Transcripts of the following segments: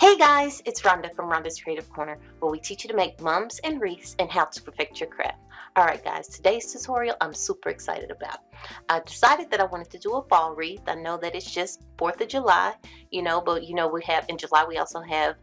Hey guys, it's Rhonda from Rhonda's Creative Corner, where we teach you to make mums and wreaths and how to perfect your craft. Alright guys, today's tutorial I'm super excited about. I decided that I wanted to do a fall wreath. I know that it's just 4th of July, but we have in July, we also have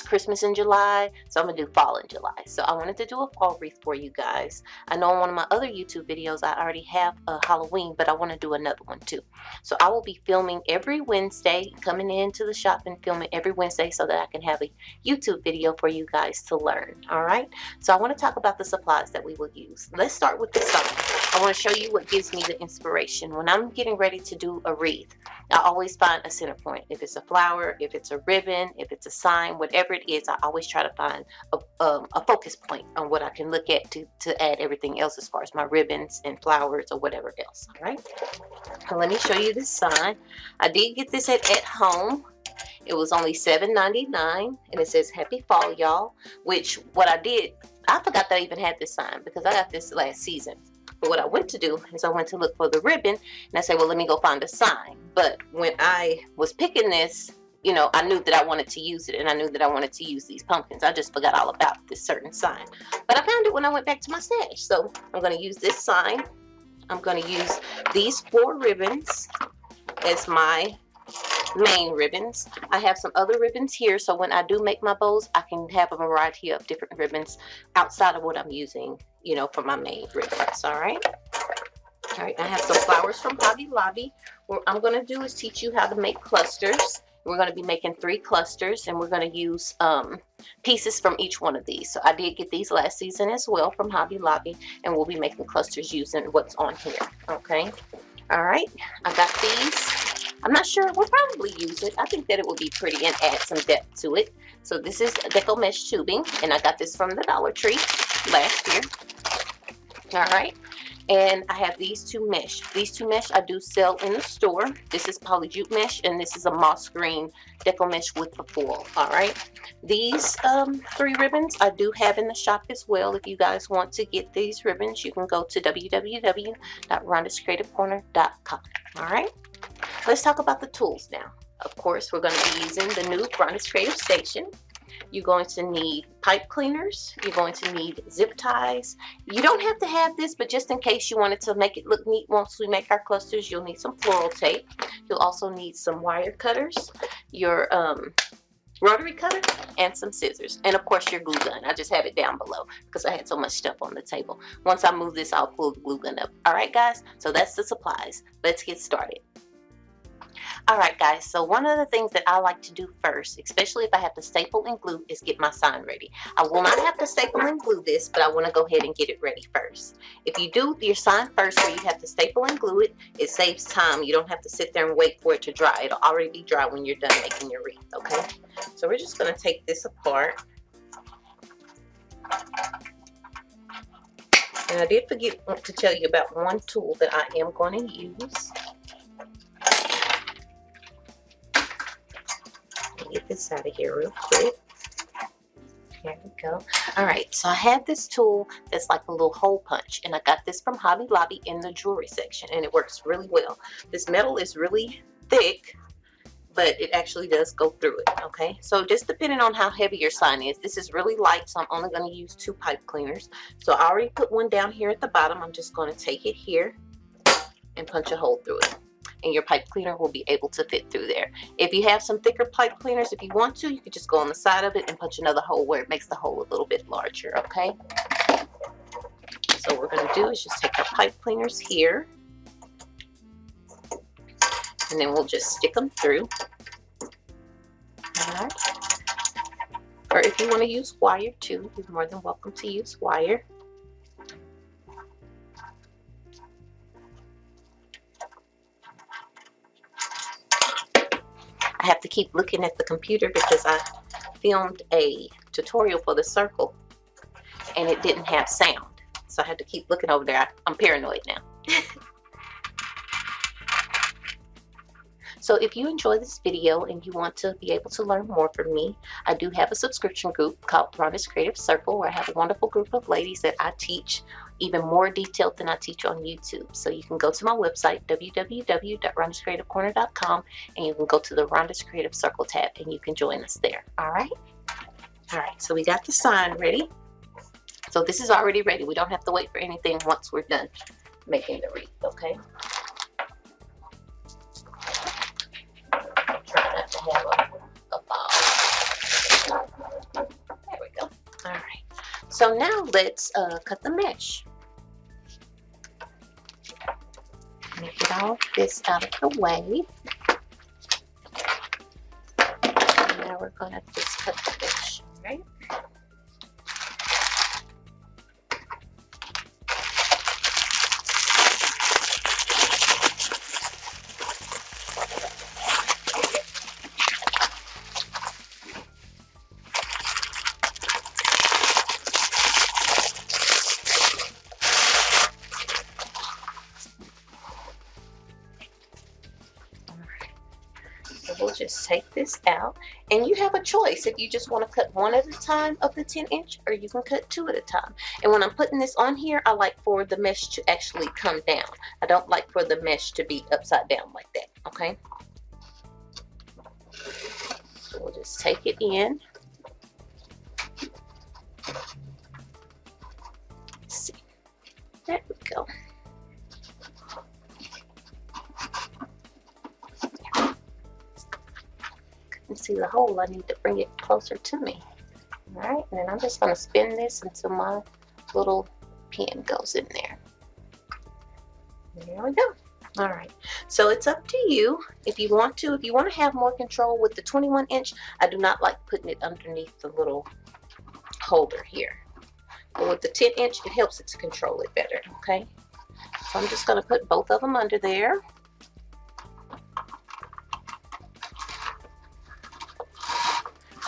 Christmas in July, so I'm gonna do fall in July. So I wanted to do a fall wreath for you guys. I know in one of my other YouTube videos I already have a Halloween, but I want to do another one too. So I will be filming every Wednesday, coming into the shop and filming every Wednesday so that I can have a YouTube video for you guys to learn. All right, so I want to talk about the supplies that we will use. Let's start with the sign. I want to show you what gives me the inspiration. When I'm getting ready to do a wreath, I always find a center point. If it's a flower, if it's a ribbon, if it's a sign, whatever it is, I always try to find a focus point on what I can look at to add everything else as far as my ribbons and flowers or whatever else. All right, now let me show you this sign. I did get this at home. It was only $7.99 and it says happy fall y'all, which what I did, I forgot that I even had this sign because I got this last season. But what I went to do is I went to look for the ribbon and I said, well, let me go find a sign. But when I was picking this, I knew that I wanted to use it and I knew that I wanted to use these pumpkins. I just forgot all about this certain sign. But I found it when I went back to my stash. So I'm going to use this sign. I'm going to use these 4 ribbons as my main ribbons. I have some other ribbons here, so when I do make my bows, I can have a variety of different ribbons outside of what I'm using, for my main ribbons. All right, I have some flowers from Hobby Lobby. What I'm going to do is teach you how to make clusters. We're going to be making 3 clusters, and we're going to use pieces from each one of these. So I did get these last season as well from Hobby Lobby, and we'll be making clusters using what's on here. Okay, all right, I got these. I'm not sure, we'll probably use it. I think that it will be pretty and add some depth to it. So this is Deco Mesh tubing, and I got this from the Dollar Tree last year. All right, and I have these 2 mesh. These 2 mesh I do sell in the store. This is poly jute mesh, and this is a moss green Deco Mesh with the foil. All right, these 3 ribbons I do have in the shop as well. If you guys want to get these ribbons, you can go to www.rhondascreativecorner.com. All right, let's talk about the tools now. Of course, we're going to be using the new Rhonda's Creative Station. You're going to need pipe cleaners. You're going to need zip ties. You don't have to have this, but just in case you wanted to make it look neat once we make our clusters, you'll need some floral tape. You'll also need some wire cutters, your rotary cutter, and some scissors, and of course your glue gun. I just have it down below because I had so much stuff on the table. Once I move this, I'll pull the glue gun up. All right guys, so that's the supplies. Let's get started. All right guys, so one of the things that I like to do first, especially if I have to staple and glue, is get my sign ready. I will not have to staple and glue this, but I want to go ahead and get it ready first. If you do your sign first where you have to staple and glue it, it saves time. You don't have to sit there and wait for it to dry. It'll already be dry when you're done making your wreath, okay? So we're just going to take this apart. And I did forget to tell you about one tool that I am going to use. Get this out of here real quick. There we go. All right, so I have this tool that's like a little hole punch, and I got this from Hobby Lobby in the jewelry section, and it works really well. This metal is really thick, but it actually does go through it. Okay, so just depending on how heavy your sign is, this is really light, so I'm only going to use 2 pipe cleaners. So I already put one down here at the bottom. I'm just going to take it here and punch a hole through it, and your pipe cleaner will be able to fit through there. If you have some thicker pipe cleaners, if you want to, you could just go on the side of it and punch another hole where it makes the hole a little bit larger, okay? So what we're going to do is just take our pipe cleaners here, and then we'll just stick them through. All right. Or if you want to use wire too, you're more than welcome to use wire. I have to keep looking at the computer because I filmed a tutorial for the circle and it didn't have sound, so I had to keep looking over there. I'm paranoid now. So if you enjoy this video and you want to be able to learn more from me, I do have a subscription group called Rhonda's Creative Circle, where I have a wonderful group of ladies that I teach even more detailed than I teach on YouTube. So you can go to my website, www.rhondascreativecorner.com, and you can go to the Rhonda's Creative Circle tab and you can join us there. All right? All right, so we got the sign ready. So this is already ready. We don't have to wait for anything once we're done making the wreath, okay? Try not to have a ball. There we go. All right. So now let's cut the mesh. Get all this out of the way. And now we're going to just cut the mesh, right? We'll just take this out, and you have a choice if you just want to cut one at a time of the 10-inch, or you can cut two at a time. And when I'm putting this on here, I like for the mesh to actually come down. I don't like for the mesh to be upside down like that, okay? So we'll just take it in. Let's see. There we go. See the hole, I need to bring it closer to me. All right, and then I'm just going to spin this until my little pin goes in there. There we go. All right, so it's up to you if you want to. If you want to have more control with the 21-inch, I do not like putting it underneath the little holder here. But with the 10-inch, it helps it to control it better, okay? So I'm just going to put both of them under there.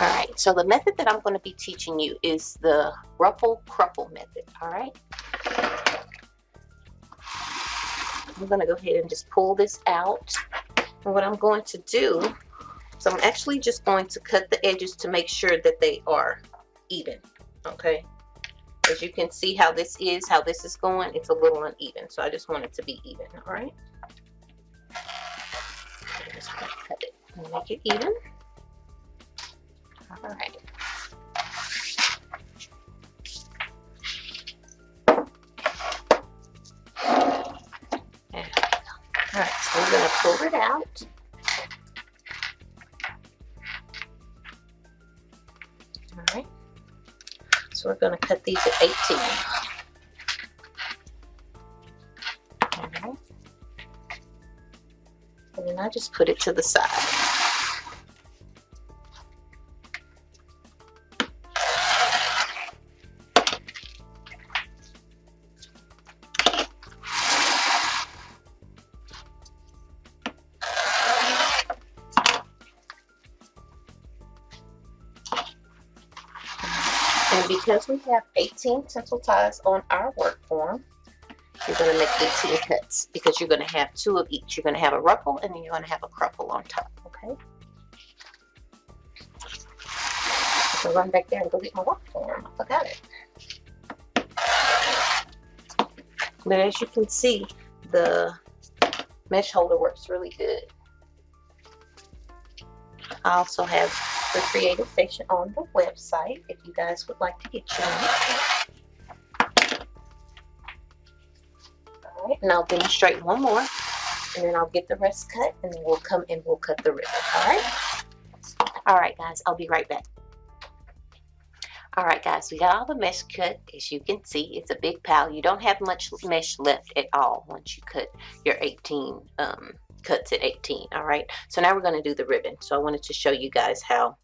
All right, so the method that I'm going to be teaching you is the ruffle cruffle method, all right? I'm going to go ahead and just pull this out. And what I'm going to do is I'm actually just going to cut the edges to make sure that they are even, okay? As you can see how this is going, it's a little uneven. So I just want it to be even, all right? I'm just going to cut it and make it even. All right. All right, so we're going to pull it out. All right. So we're going to cut these at 18. All right. And then I just put it to the side. And because we have 18 tinsel ties on our work form, you're going to make 18 cuts because you're going to have two of each. You're going to have a ruffle and then you're going to have a cruffle on top, okay? So run back there and go get my work form. I forgot it. But as you can see, the mesh holder works really good. I also have the creative section on the website if you guys would like to get your own. All right, and I'll demonstrate one more, and then I'll get the rest cut, and then we'll come and we'll cut the ribbon. All right, guys, I'll be right back. All right, guys, we got all the mesh cut. As you can see, it's a big pile. You don't have much mesh left at all once you cut your 18 cuts at 18. All right, so now we're going to do the ribbon. So I wanted to show you guys how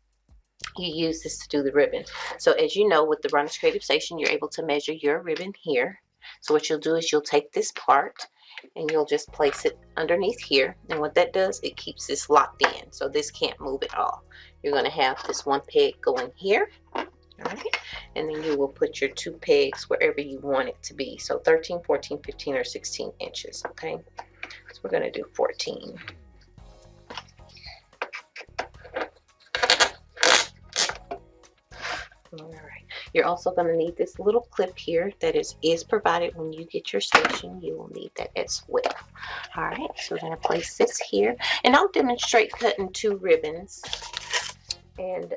you use this to do the ribbon. So as you know, with the Rhonda's Creative Station, you're able to measure your ribbon here. So what you'll do is you'll take this part and you'll just place it underneath here. And what that does, it keeps this locked in. So this can't move at all. You're going to have this one peg going here. All right. And then you will put your two pegs wherever you want it to be. So 13, 14, 15, or 16 inches. Okay. So we're going to do 14. All right. You're also going to need this little clip here that is provided when you get your station. You will need that as well. All right, so we're going to place this here, and I'll demonstrate cutting 2 ribbons. And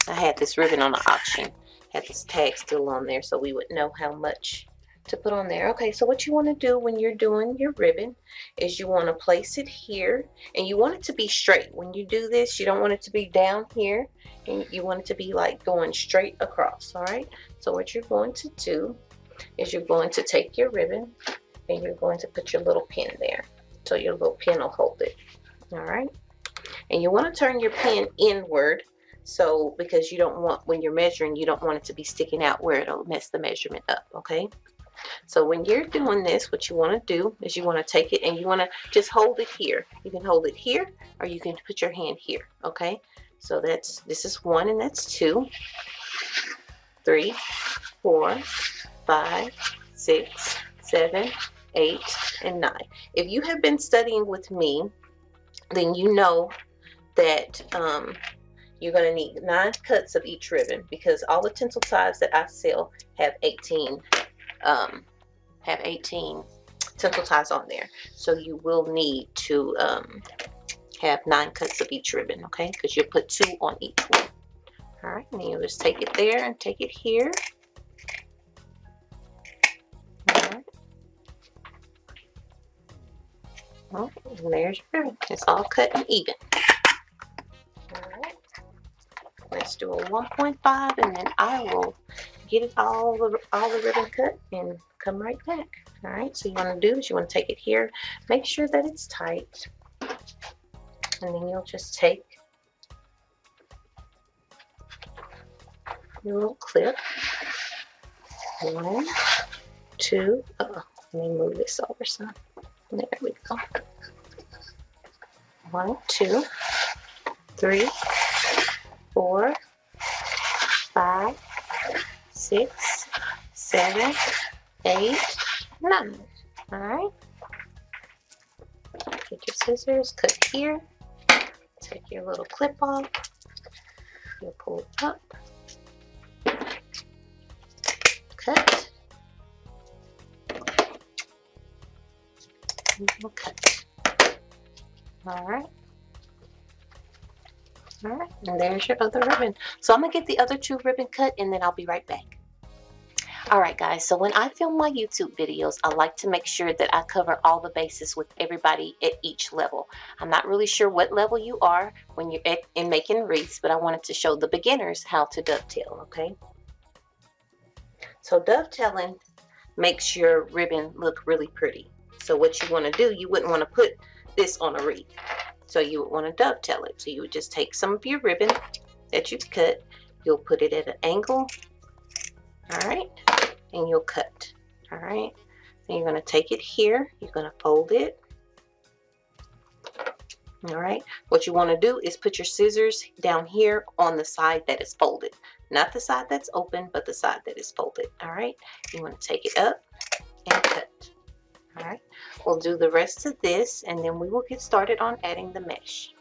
I had this ribbon on the auction, had this tag still on there, so we would know how much to put on there. Okay, so what you want to do when you're doing your ribbon is you want to place it here, and you want it to be straight. When you do this, you don't want it to be down here, and you want it to be like going straight across. All right, so what you're going to do is you're going to take your ribbon and you're going to put your little pin there, so your little pin will hold it. All right, and you want to turn your pin inward, so because you don't want, when you're measuring, you don't want it to be sticking out where it'll mess the measurement up. Okay, so when you're doing this, what you want to do is you want to take it and you want to just hold it here. You can hold it here, or you can put your hand here. Okay, so this is 1, and that's 2, 3, 4, 5, 6, 7, 8, and 9. If you have been studying with me, then you know that you're going to need 9 cuts of each ribbon, because all the tinsel ties that I sell have 18 tinsel ties on there. So you will need to have 9 cuts of each ribbon, okay? Because you'll put 2 on each one. All right, and then you'll just take it there and take it here. All right. Well, and there's your ribbon. It's all cut and even. All right. Let's do a 1.5, and then I will get it all the ribbon cut and come right back. All right, so you want to do is you want to take it here, make sure that it's tight, and then you'll just take your little clip. 1, 2, let me move this over some. There we go. 1, 2, 3, 4, 5, 6, 7, 8, 9. All right. Get your scissors, cut here. Take your little clip off. You'll pull it up. Cut. And you'll cut. All right. All right, and there's your other ribbon. So I'm gonna get the other 2 ribbon cut, and then I'll be right back. All right, guys, so when I film my YouTube videos, I like to make sure that I cover all the bases with everybody at each level. I'm not really sure what level you are when you're in making wreaths, but I wanted to show the beginners how to dovetail, okay? So dovetailing makes your ribbon look really pretty. So what you want to do, you wouldn't want to put this on a wreath. So you would want to dovetail it. So you would just take some of your ribbon that you've cut, you'll put it at an angle, all right, and you'll cut, all right. Then you're going to take it here, you're going to fold it, all right. What you want to do is put your scissors down here on the side that is folded, not the side that's open, but the side that is folded, all right. You want to take it up and cut, all right. We'll do the rest of this, and then we will get started on adding the mesh.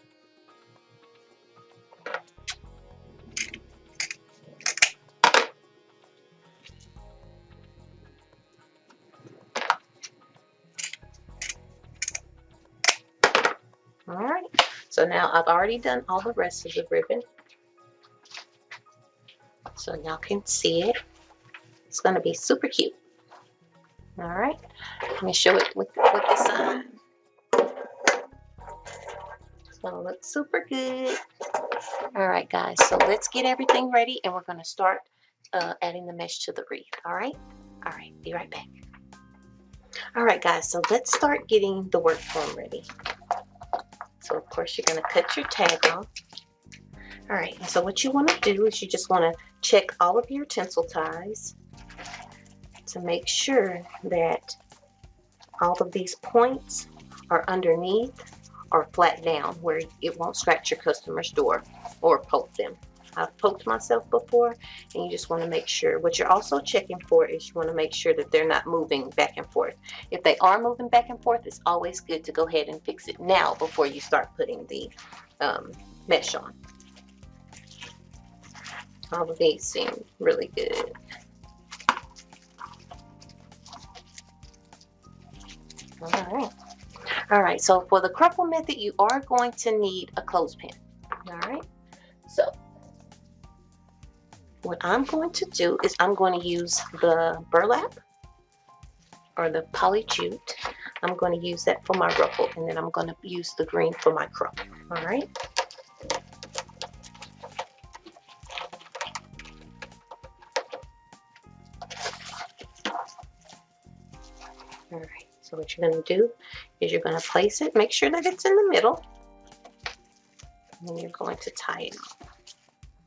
All right, so now I've already done all the rest of the ribbon, so y'all can see it. It's going to be super cute. All right, let me show it with the sun. It's going to look super good. All right, guys, so let's get everything ready, and we're going to start adding the mesh to the wreath. All right, be right back. All right, guys, so let's start getting the work foam ready. So of course you're going to cut your tag off. All right, and so what you want to do is you just want to check all of your tinsel ties to make sure that all of these points are underneath or flat down where it won't scratch your customer's door or poke them. I've poked myself before, and you just want to make sure. What you're also checking for is you want to make sure that they're not moving back and forth. If they are moving back and forth, it's always good to go ahead and fix it now before you start putting the mesh on. All of these seem really good. All right, so for the cruffle method, you are going to need a clothespin. All right, so what I'm going to do is I'm going to use the burlap or the poly jute. I'm going to use that for my ruffle, and then I'm going to use the green for my cruffle. All right. All right, so what you're going to do is you're going to place it, make sure that it's in the middle, and then you're going to tie it off.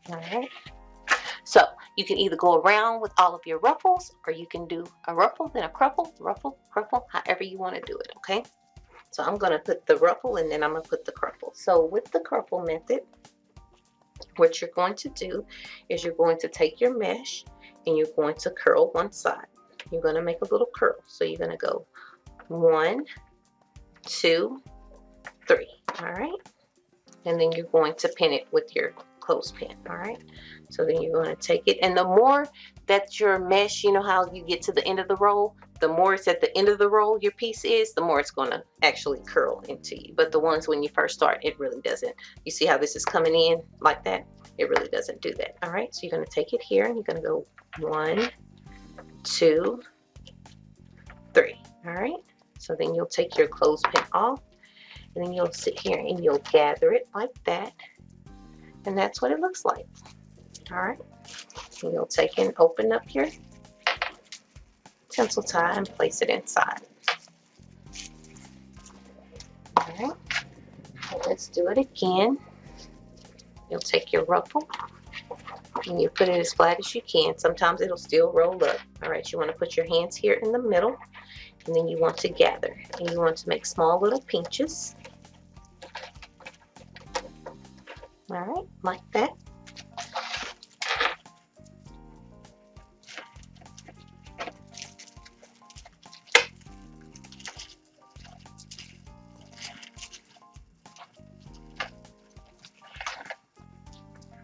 All right, so you can either go around with all of your ruffles, or you can do a ruffle, then a cruffle, ruffle, cruffle, however you want to do it, okay? So I'm going to put the ruffle, and then I'm going to put the cruffle. So with the cruffle method, what you're going to do is you're going to take your mesh, and you're going to curl one side. You're going to make a little curl. So you're going to go 1, 2, 3. All right. And then you're going to pin it with your clothespin. All right. So then you're going to take it. And the more that your mesh, you know how you get to the end of the roll, the more it's at the end of the roll your piece is, the more it's going to actually curl into you. But the ones when you first start, it really doesn't. You see how this is coming in like that? It really doesn't do that. All right. So you're going to take it here, and you're going to go 1, 2, 3. All right. So then you'll take your clothespin off, and then you'll sit here and you'll gather it like that, and that's what it looks like. All right. So you'll take and open up your tinsel tie and place it inside. All right. So let's do it again. You'll take your ruffle and you put it as flat as you can. Sometimes it'll still roll up. All right, you want to put your hands here in the middle, and then you want to gather, and you want to make small little pinches. All right, like that.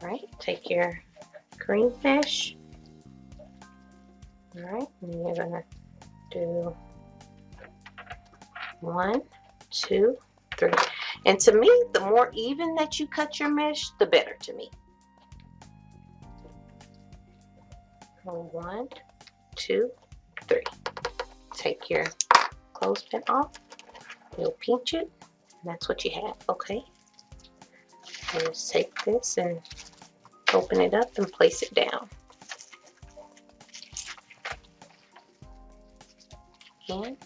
All right, take your green mesh. All right, and you're gonna do 1, 2, 3. And to me, the more even that you cut your mesh, the better to me. 1, 2, 3. Take your clothespin off. You'll pinch it, and that's what you have, okay? And just take this and open it up and place it down. Again.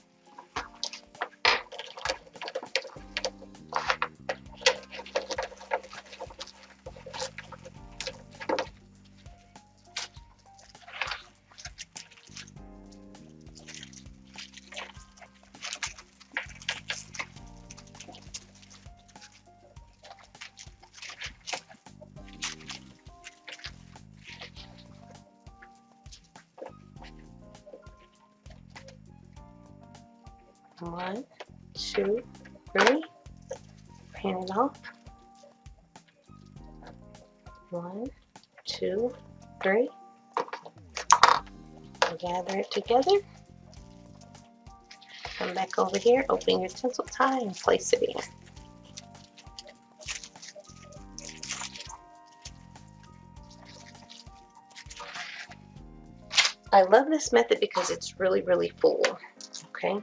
One, 2, 3. Pin it off. 1, 2, 3. Gather it together. Come back over here, open your tinsel tie and place it in. I love this method because it's really, really full. Okay.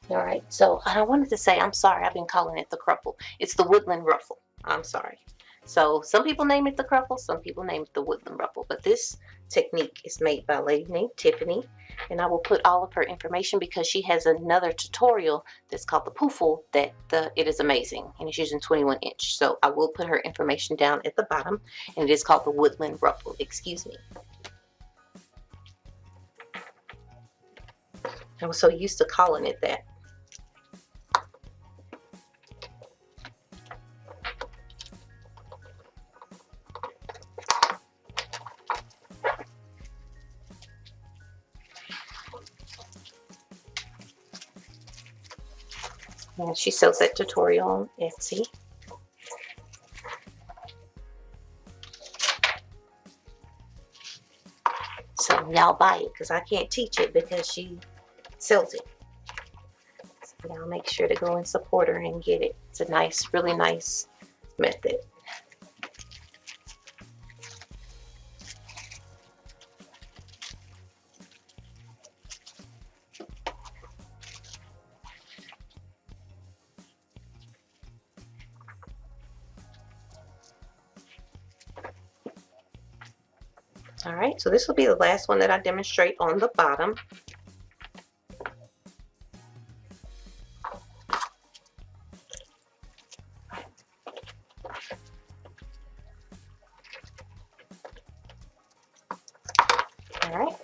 All right, so I wanted to say, I'm sorry, I've been calling it the cruffle. It's the Woodland Ruffle. I'm sorry. So some people name it the cruffle, some people name it the Woodland Ruffle, but this technique is made by a lady named Tiffany, and I will put all of her information because she has another tutorial that's called the poofle that it is amazing, and it's using 21 inch. So I will put her information down at the bottom, and it is called the Woodland Ruffle. Excuse me. I was so used to calling it that. And she sells that tutorial on Etsy. So y'all buy it because I can't teach it because she sells it. So y'all make sure to go and support her and get it. It's a nice, really nice method. All right, so this will be the last one that I demonstrate on the bottom. All right,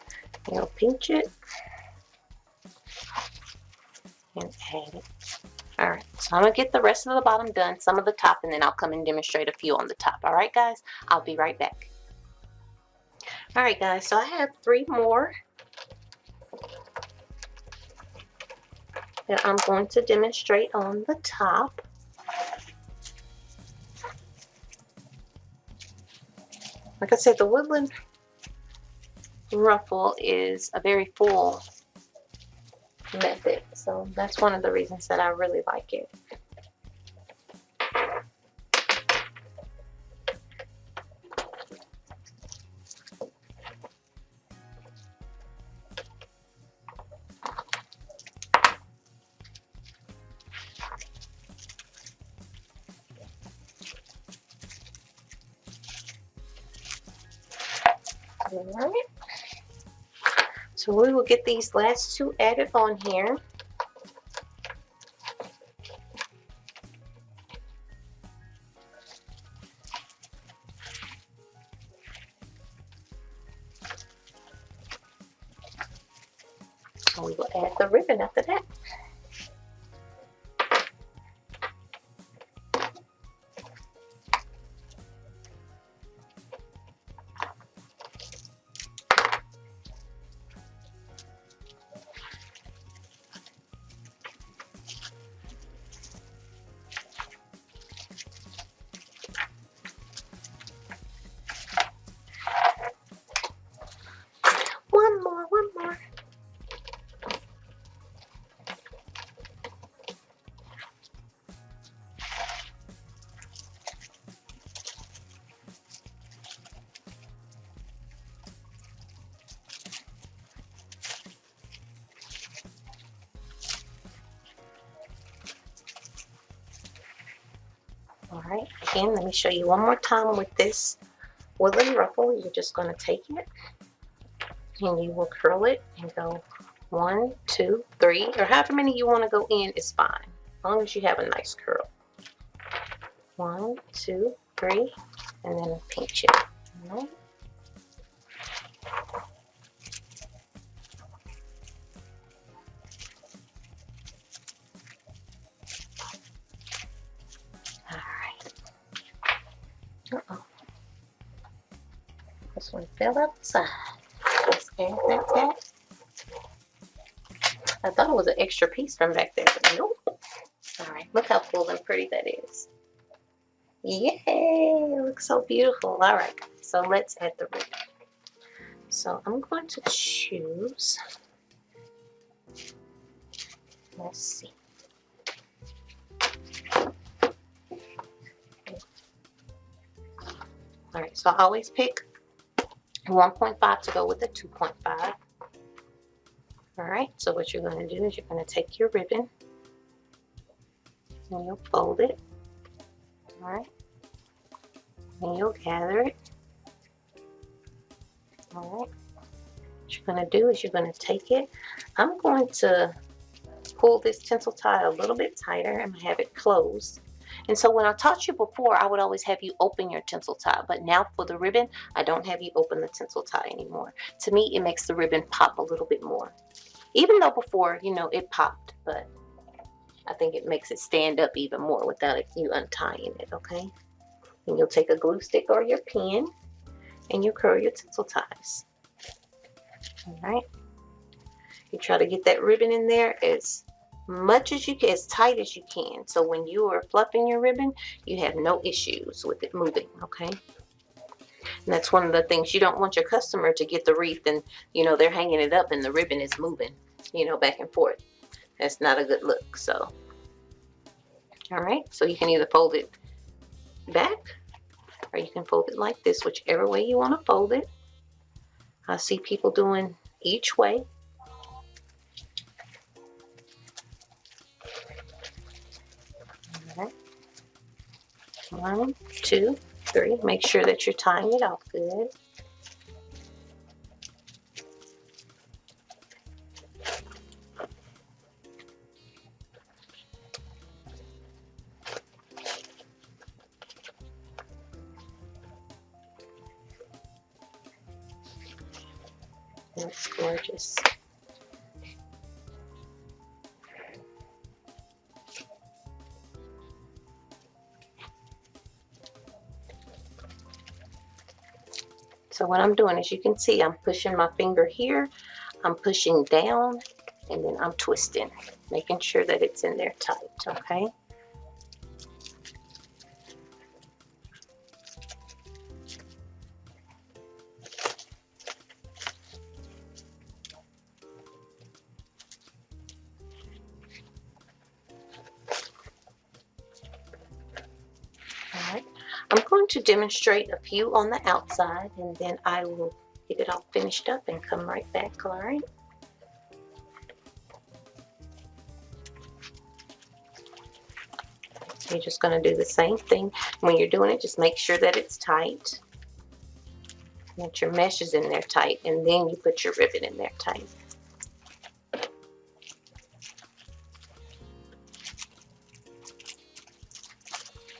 you'll pinch it and add it. All right, so I'm gonna get the rest of the bottom done, some of the top, and then I'll come and demonstrate a few on the top. All right, guys, I'll be right back. All right, guys, so I have 3 more that I'm going to demonstrate on the top. Like I said, the Woodland Ruffle is a very full method, so that's one of the reasons that I really like it. All right. So we will get these last 2 added on here. And we will add the ribbon after that. One more. All right, again, let me show you one more time with this Woodland Ruffle. You're just going to take it and you will curl it and go 1, 2, 3, or however many you want to go in is fine, as long as you have a nice curl. 1, 2, 3, and then pinch it. All right. Uh-oh. This one fell out the side. Let's add that back. I thought it was an extra piece from back there, but nope. Alright, look how full and pretty that is. Yay! It looks so beautiful. Alright, so let's add the ribbon. So I'm going to choose, let's see. Alright, so I always pick 1.5 to go with the 2.5. Alright, so what you're going to do is you're going to take your ribbon and you'll fold it. Alright, and you'll gather it. Alright, what you're going to do is you're going to take it. I'm going to pull this tinsel tie a little bit tighter and have it closed. And so when I taught you before, I would always have you open your tinsel tie. But now for the ribbon, I don't have you open the tinsel tie anymore. To me, it makes the ribbon pop a little bit more. Even though before, you know, it popped. But I think it makes it stand up even more without you untying it, okay? And you'll take a glue stick or your pen and you curl your tinsel ties. All right. You try to get that ribbon in there as much as you can, as tight as you can. So when you are fluffing your ribbon, you have no issues with it moving, okay? And that's one of the things, you don't want your customer to get the wreath and, you know, they're hanging it up and the ribbon is moving, you know, back and forth. That's not a good look. So, all right, so you can either fold it back or you can fold it like this, whichever way you want to fold it. I see people doing each way. All right. 1, 2, 3. Make sure that you're tying it off good. That's gorgeous. So what I'm doing, as you can see, I'm pushing my finger here, I'm pushing down, and then I'm twisting, making sure that it's in there tight, okay? All right. I'm going to demonstrate a few on the outside, and then I will get it all finished up and come right back, all right? You're just going to do the same thing. When you're doing it, just make sure that it's tight, that your mesh is in there tight, and then you put your ribbon in there tight.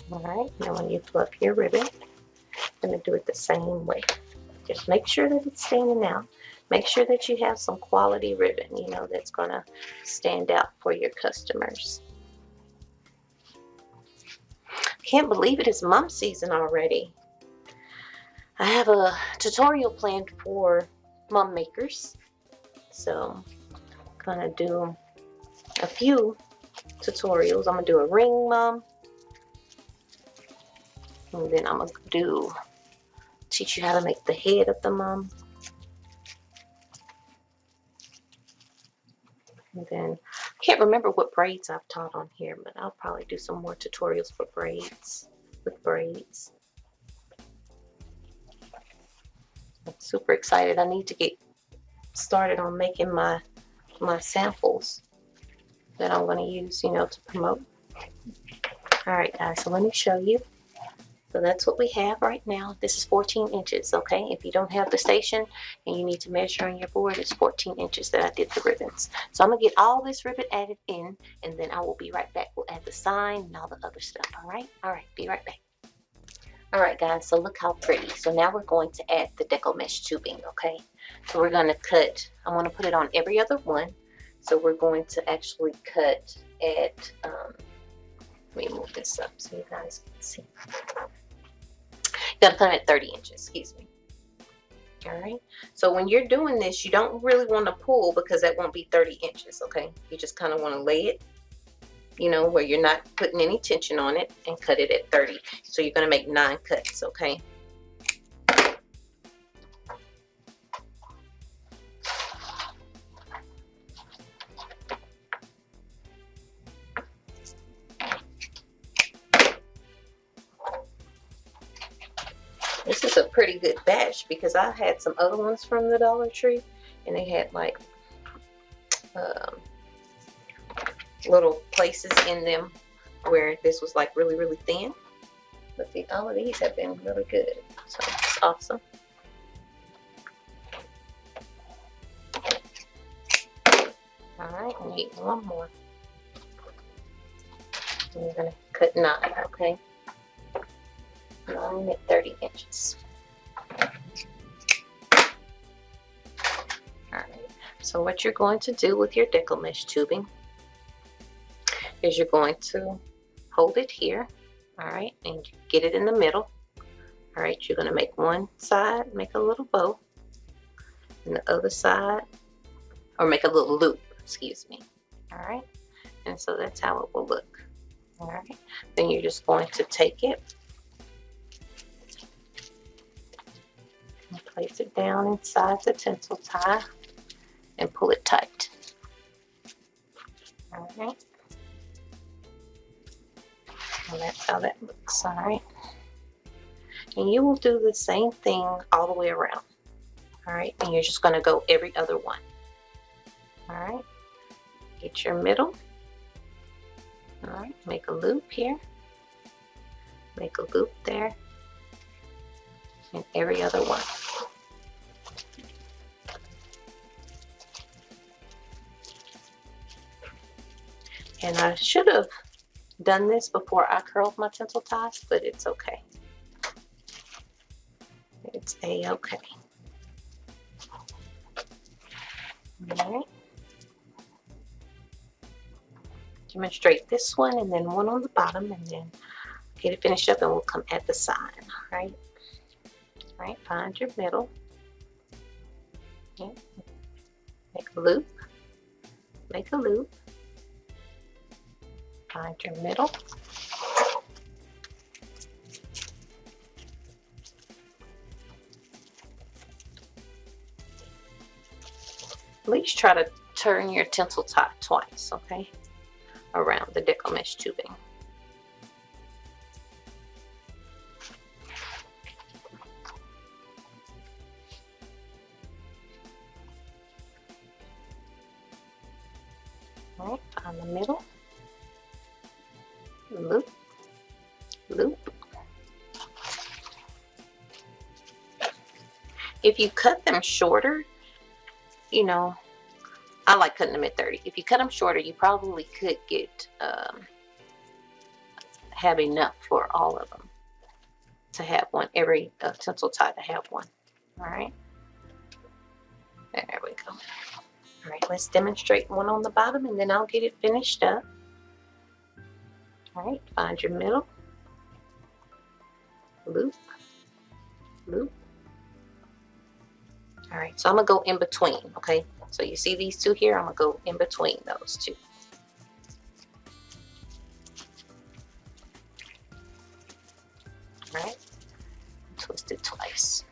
All right, now when you fluff your ribbon, I'm going to do it the same way. Just make sure that it's standing out. Make sure that you have some quality ribbon, you know, that's going to stand out for your customers. Can't believe it is mum season already. I have a tutorial planned for mum makers. So I'm going to do a few tutorials. I'm going to do a ring mum. And then I'm going to teach you how to make the head of the mum. And then I can't remember what braids I've taught on here, but I'll probably do some more tutorials for braids, with braids. I'm super excited. I need to get started on making my samples that I'm going to use, you know, to promote. All right, guys, so let me show you. So that's what we have right now. This is 14 inches, okay? If you don't have the station and you need to measure on your board, it's 14 inches that I did the ribbons. So I'm going to get all this ribbon added in, and then I will be right back. We'll add the sign and all the other stuff, all right? All right, be right back. All right, guys, so look how pretty. So now we're going to add the Deco Mesh tubing, okay? So we're going to cut, I want to put it on every other one. So we're going to actually cut at, let me move this up so you guys can see. You gotta cut at 30 inches, excuse me. All right, so when you're doing this, you don't really want to pull because that won't be 30 inches, okay? You just kind of want to lay it, you know, where you're not putting any tension on it, and cut it at 30. So you're gonna make 9 cuts, okay? This is a pretty good batch because I had some other ones from the Dollar Tree, and they had like little places in them where this was like really, really thin. But all of these have been really good, so it's awesome. All right, I need one more. And you're gonna cut 9, okay? 9 at 30 inches. Alright, so what you're going to do with your Deco Mesh tubing is you're going to hold it here, alright, and get it in the middle. Alright, you're going to make one side, make a little bow, and the other side, or make a little loop, excuse me. Alright, And so that's how it will look. All right, then you're just going to take it and place it down inside the tinsel tie and pull it tight. All right, and that's how that looks. All right, and you will do the same thing all the way around. All right, and you're just going to go every other one. All right, get your middle. All right, make a loop here, make a loop there, and every other one. And I should have done this before I curled my tinsel ties, but it's okay. It's a-okay. All right. Demonstrate this one and then one on the bottom, and then get it finished up, and we'll come at the side. All right. All right. Find your middle. Okay. Make a loop. Make a loop. Find your middle. At least try to turn your tinsel tie twice, okay? Around the Deco Mesh tubing. All right, find the middle. Loop, loop. If you cut them shorter, you know, I like cutting them at 30. If you cut them shorter, you probably could get have enough for all of them to have one. Every tinsel tie to have one. All right, there we go. All right, let's demonstrate one on the bottom, and then I'll get it finished up. All right, find your middle, loop, loop. All right, so I'm gonna go in between, okay? So you see these two here, I'm gonna go in between those two. All right, twist it twice.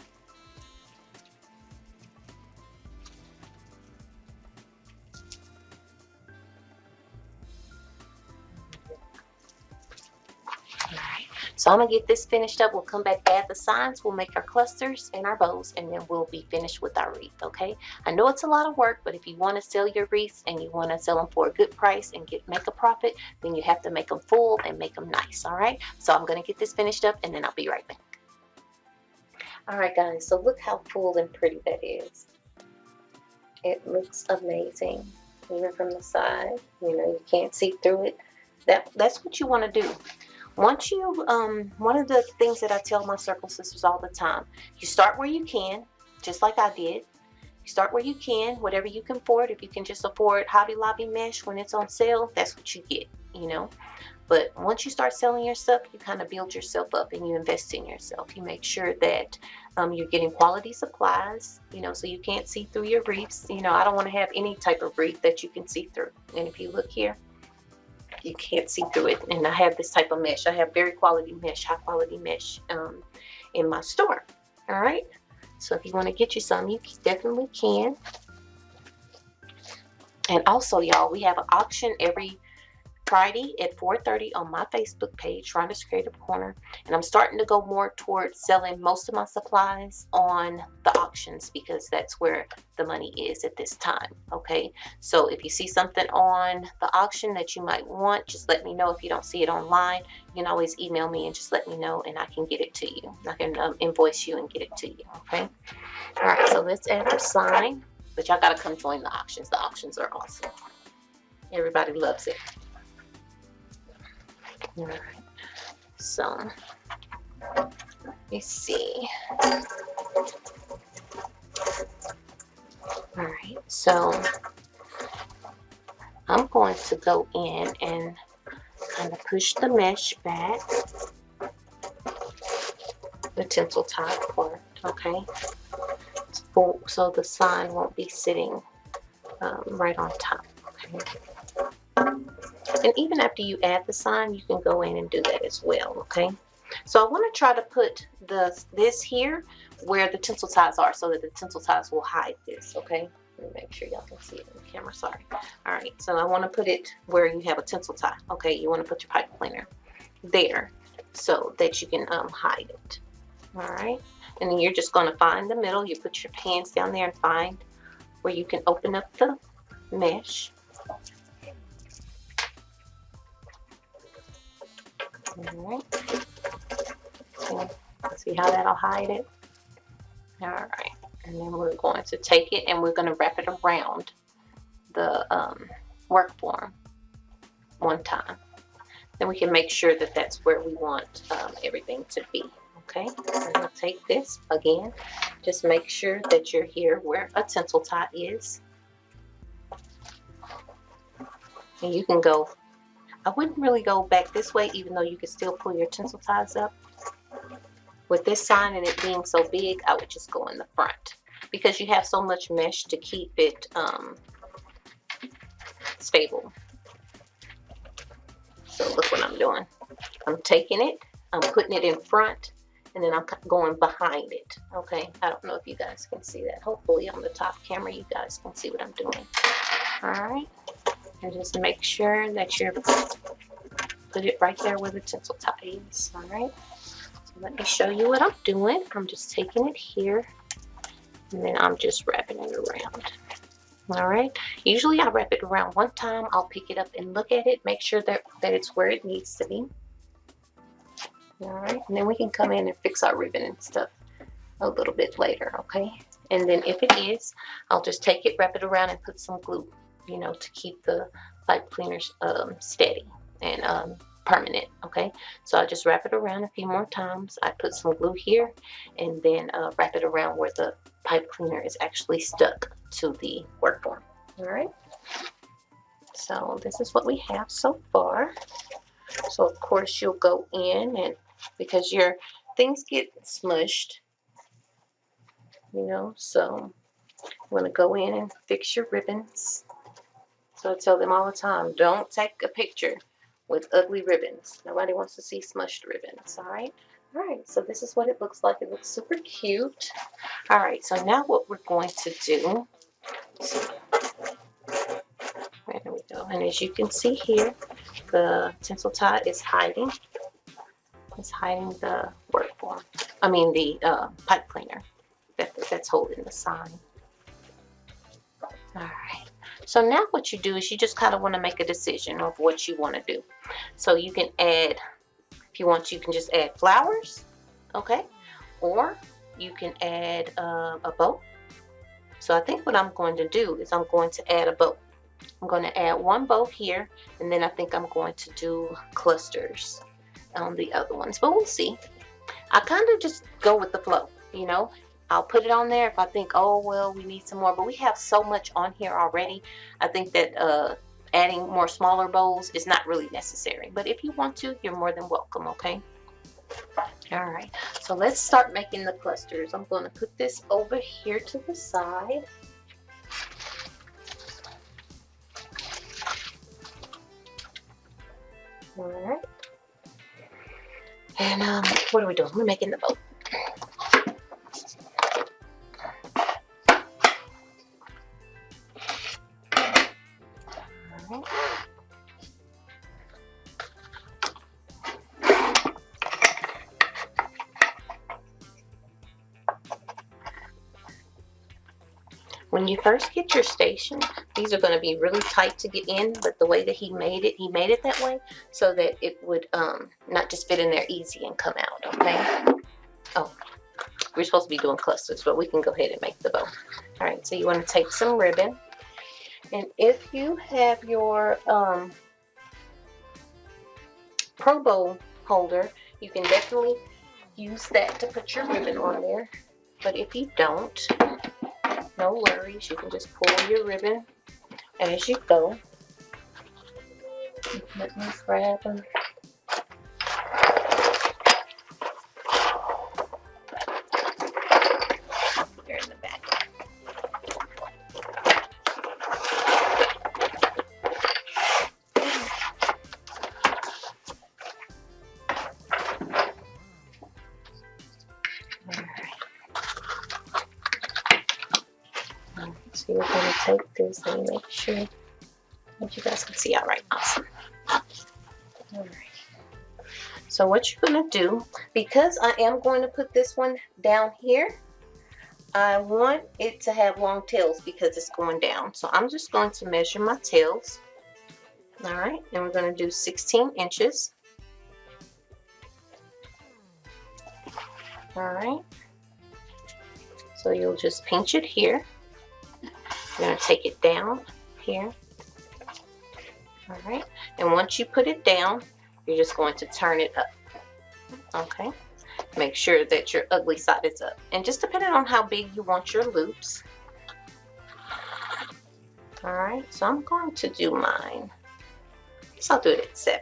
So I'm gonna get this finished up. We'll come back, add the signs, we'll make our clusters and our bows, and then we'll be finished with our wreath, okay? I know it's a lot of work, but if you wanna sell your wreaths and you wanna sell them for a good price and make a profit, then you have to make them full and make them nice, all right? So I'm gonna get this finished up, and then I'll be right back. All right, guys, so look how full and pretty that is. It looks amazing, even from the side. You know, you can't see through it. That's what you wanna do. Once you, one of the things that I tell my circle sisters all the time, you start where you can, just like I did. You start where you can, whatever you can afford. If you can just afford Hobby Lobby mesh when it's on sale, that's what you get, you know. But once you start selling your stuff, you kind of build yourself up and you invest in yourself. You make sure that you're getting quality supplies, you know, so you can't see through your wreaths. You know, I don't want to have any type of wreath that you can see through. And if you look here, you can't see through it. And I have this type of mesh. I have very quality mesh, high quality mesh in my store. All right, so if you want to get you some, you definitely can. And also, y'all, we have an auction every Friday at 4:30 on my Facebook page, Rhonda's Creative Corner. And I'm starting to go more towards selling most of my supplies on the auctions, because that's where the money is at this time. Okay, so if you see something on the auction that you might want, just let me know. If you don't see it online, you can always email me and just let me know, and I can get it to you. I can invoice you and get it to you. Okay, all right, so let's add the sign, but y'all gotta come join the auctions. The auctions are awesome. Everybody loves it. All right, so let me see. All right, so I'm going to go in and kind of push the mesh back, the tinsel tie part, okay? So the sign won't be sitting right on top, okay? And even after you add the sign, you can go in and do that as well, okay? So I want to try to put this here where the tinsel ties are so that the tinsel ties will hide this, okay? Let me make sure y'all can see it in the camera, sorry. All right, so I want to put it where you have a tinsel tie, okay? You want to put your pipe cleaner there so that you can hide it, all right? And then you're just going to find the middle. You put your hands down there and find where you can open up the mesh. All right. See how that'll hide it? All right. And then we're going to take it and we're going to wrap it around the work form one time. Then we can make sure that that's where we want everything to be. Okay, so we'll take this again. Just make sure that you're here where a tinsel tie is. And you can go, I wouldn't really go back this way, even though you can still pull your tinsel ties up. With this sign and it being so big, I would just go in the front because you have so much mesh to keep it stable. So look what I'm doing. I'm taking it, I'm putting it in front, and then I'm going behind it. Okay, I don't know if you guys can see that. Hopefully on the top camera you guys can see what I'm doing. All right, and just make sure that you're put it right there where the tinsel tie is. All right, so let me show you what I'm doing. I'm just taking it here, and then I'm just wrapping it around. All right, usually I wrap it around one time. I'll pick it up and look at it, make sure that it's where it needs to be. All right, and then we can come in and fix our ribbon and stuff a little bit later, okay? And then if it is, I'll just take it, wrap it around, and put some glue, you know, to keep the pipe cleaners steady and permanent, okay? So I just wrap it around a few more times. I put some glue here, and then wrap it around where the pipe cleaner is actually stuck to the work form. All right, so this is what we have so far. So of course you'll go in, and because your things get smushed, you know, so you want to go in and fix your ribbons. So I tell them all the time, don't take a picture with ugly ribbons. Nobody wants to see smushed ribbons. All right, so this is what it looks like. It looks super cute. All right, so now what we're going to do, there we go, and as you can see here, the tinsel tie is hiding. It's hiding the work form. I mean the pipe cleaner that's holding the sign. All right. So now what you do is you just kind of want to make a decision of what you want to do. So you can add, if you want, you can just add flowers, okay? Or you can add a bow. So I think what I'm going to do is I'm going to add a bow. I'm going to add one bow here, and then I think I'm going to do clusters on the other ones, but we'll see. I kind of just go with the flow, you know. I'll put it on there if I think, oh, well, we need some more, but we have so much on here already. I think that adding more smaller bows is not really necessary, but if you want to, you're more than welcome, okay? All right, so let's start making the clusters. I'm going to put this over here to the side. All right. And what are we doing? We're making the boat. All right. When you first get your station, these are going to be really tight to get in, but the way that he made it that way so that it would not just fit in there easy and come out, okay? Oh, we're supposed to be doing clusters, but we can go ahead and make the bow. All right, so you want to take some ribbon, and if you have your Pro Bow holder, you can definitely use that to put your ribbon on there, but if you don't, no worries, you can just pull your ribbon as you go. Let me grab them. They're in the back. So you're going to take this and make sure that you guys can see. All right, awesome. All right. So what you're going to do, because I am going to put this one down here, I want it to have long tails because it's going down. So I'm just going to measure my tails. All right, and we're going to do 16 inches. All right. So you'll just pinch it here. You're going to take it down here. All right. And once you put it down, you're just going to turn it up. Okay. Make sure that your ugly side is up. And just depending on how big you want your loops. All right. So I'm going to do mine. I guess I'll do it at 7.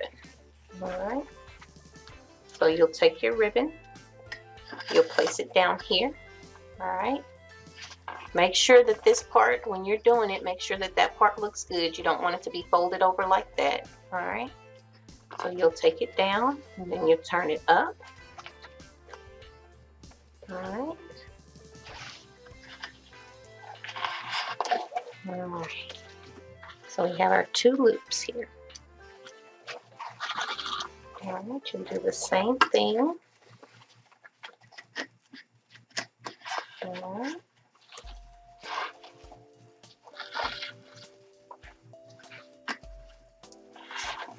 All right. So you'll take your ribbon. You'll place it down here. All right. Make sure that this part, when you're doing it, make sure that that part looks good. You don't want it to be folded over like that. All right. So you'll take it down and then you turn it up. All right. All right. So we have our 2 loops here. All right. You'll do the same thing. All right.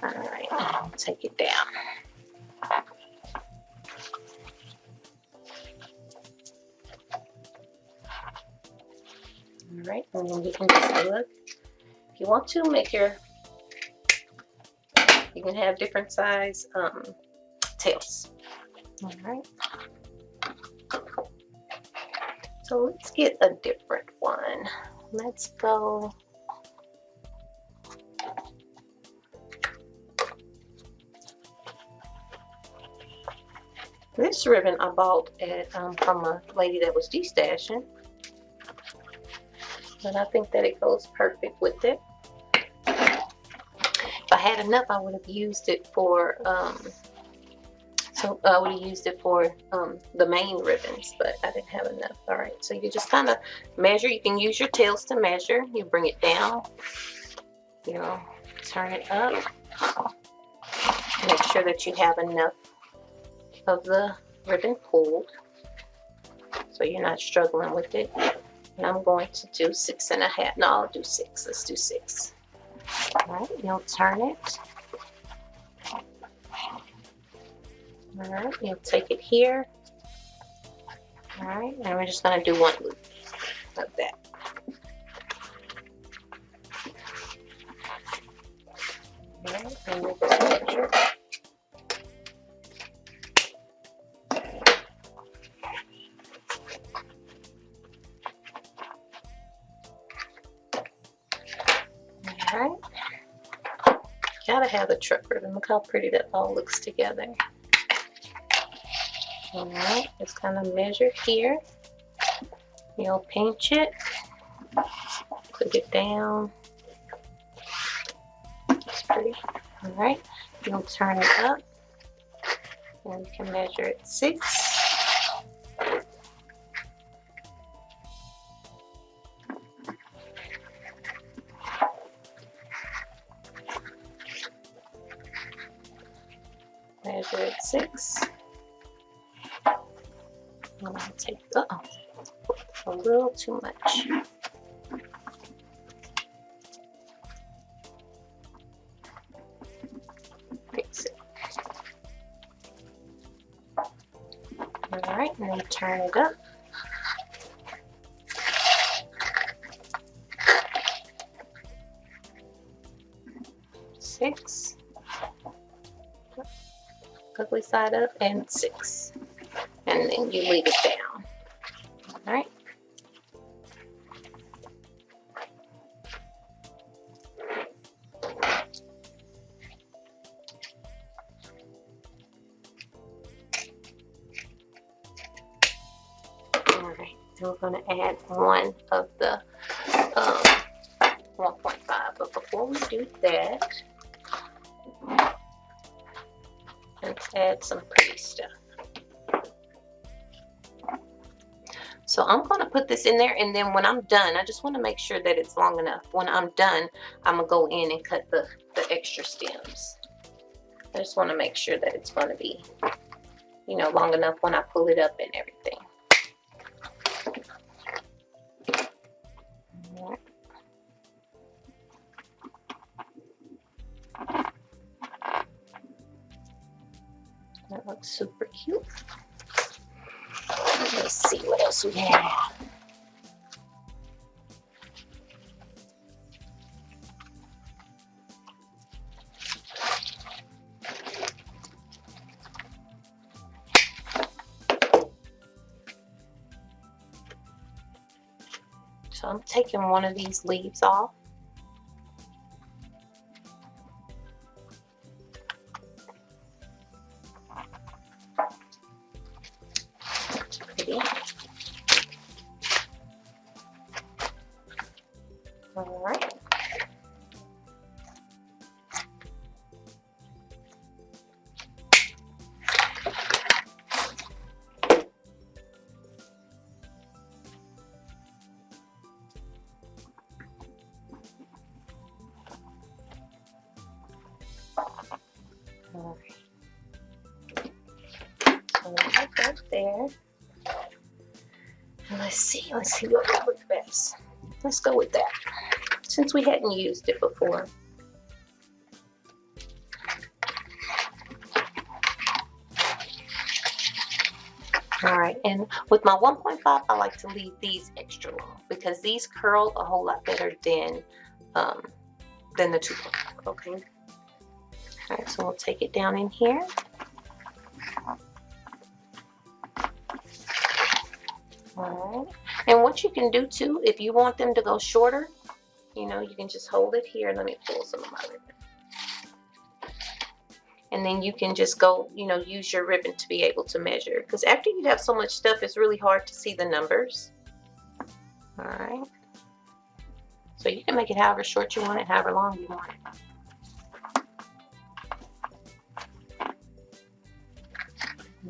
All right, I'll take it down. All right, and then you can just look. If you want to make you can have different size tails. All right. So let's get a different one. Let's go. This ribbon I bought at, from a lady that was destashing. And I think that it goes perfect with it. If I had enough, I would have used it for, I would have used it for the main ribbons, but I didn't have enough. All right, so you just kind of measure. You can use your tails to measure. You bring it down. You know, turn it up. Make sure that you have enough of the ribbon pulled so you're not struggling with it. And I'm going to do 6.5. No, I'll do 6. Let's do 6. All right, you'll turn it. All right, you'll take it here. All right, and we're just going to do 1 loop of that. All right, and we'll just measure. Alright, gotta have the truck ribbon. Look how pretty that all looks together. Alright, just kind of measure here. You'll pinch it, put it down. It's pretty. Alright, you'll turn it up, and you can measure it 6. Measure it 6. I'm going to take a little too much. Fix it. Alright, and then turn it up. Six. Ugly side up, and 6. And then you leave it down. Alright. Alright, and we're going to add 1 of the 1.5. But before we do that, let's add some pretty stuff. So I'm going to put this in there, and then when I'm done, I just want to make sure that it's long enough. When I'm done, I'm going to go in and cut the extra stems. I just want to make sure that it's going to be, you know, long enough when I pull it up and everything. All right. That looks super cute. Let's see what else we have. So I'm taking one of these leaves off. Pretty. All right. All right. So that there. And let's see what would look best. Let's go with that, since we hadn't used it before. All right, and with my 1.5, I like to leave these extra long because these curl a whole lot better than the 2. Okay. All right, so we'll take it down in here. All right, and what you can do too, if you want them to go shorter, you know, you can just hold it here. Let me pull some of my ribbon. And then you can just go, you know, use your ribbon to be able to measure. Because after you have so much stuff, it's really hard to see the numbers. All right. So you can make it however short you want it, however long you want it.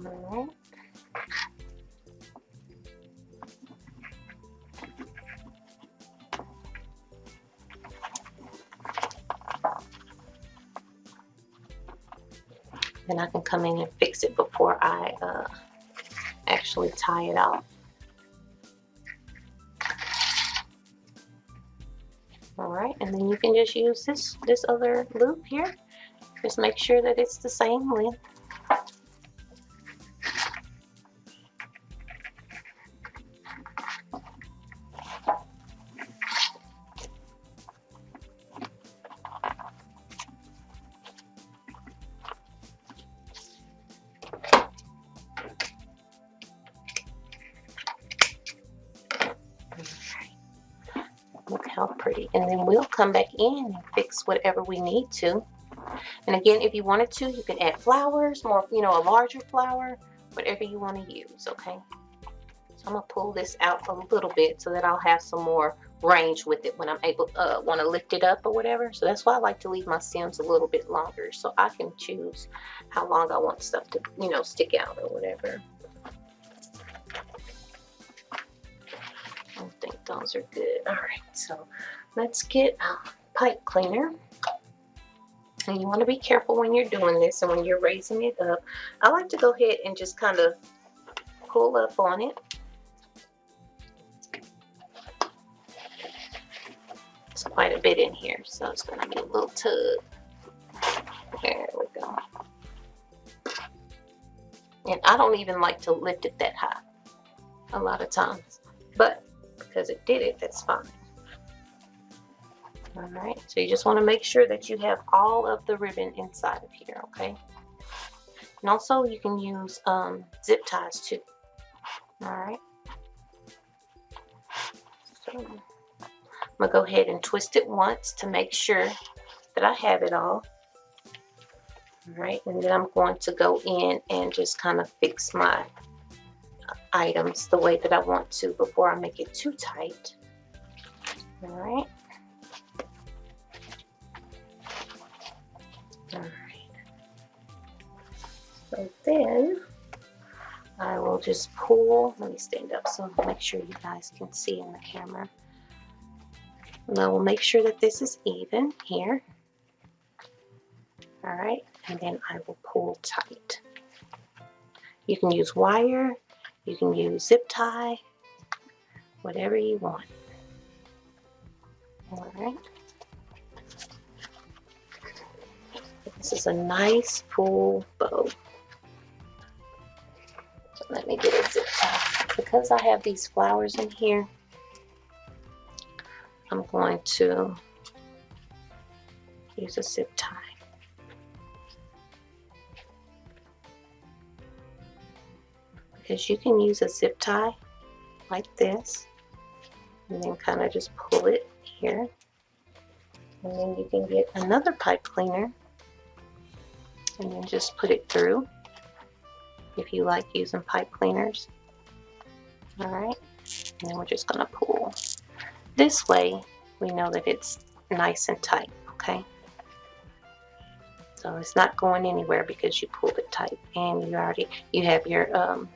All right. Then I can come in and fix it before I actually tie it off. All right, and then you can just use this other loop here. Just make sure that it's the same length. Look how pretty. And then we'll come back in and fix whatever we need to. And again, if you wanted to, you can add flowers, more, you know, a larger flower, whatever you want to use, okay? So I'm going to pull this out a little bit so that I'll have some more range with it when I'm able, want to lift it up or whatever. So that's why I like to leave my stems a little bit longer so I can choose how long I want stuff to, you know, stick out or whatever. I think those are good. All right, so let's get a pipe cleaner. And you want to be careful when you're doing this and when you're raising it up. I like to go ahead and just kind of pull up on it. It's quite a bit in here, so it's going to be a little tug. There we go. And I don't even like to lift it that high a lot of times, but because it did it, that's fine. All right, so you just want to make sure that you have all of the ribbon inside of here, okay? And also you can use zip ties too. All right, so I'm gonna go ahead and twist it once to make sure that I have it all. All right, and then I'm going to go in and just kind of fix my items the way that I want to before I make it too tight. All right. All right. So then I will just pull. Let me stand up so make sure you guys can see in the camera. And I will make sure that this is even here. All right, and then I will pull tight. You can use wire, you can use zip tie, whatever you want. All right. This is a nice full bow. So let me get a zip tie. Because I have these flowers in here, I'm going to use a zip tie. Because you can use a zip tie like this, and then kind of just pull it here. And then you can get another pipe cleaner and then just put it through if you like using pipe cleaners. All right, and then we're just going to pull. This way we know that it's nice and tight, okay? So it's not going anywhere because you pulled it tight, and you have your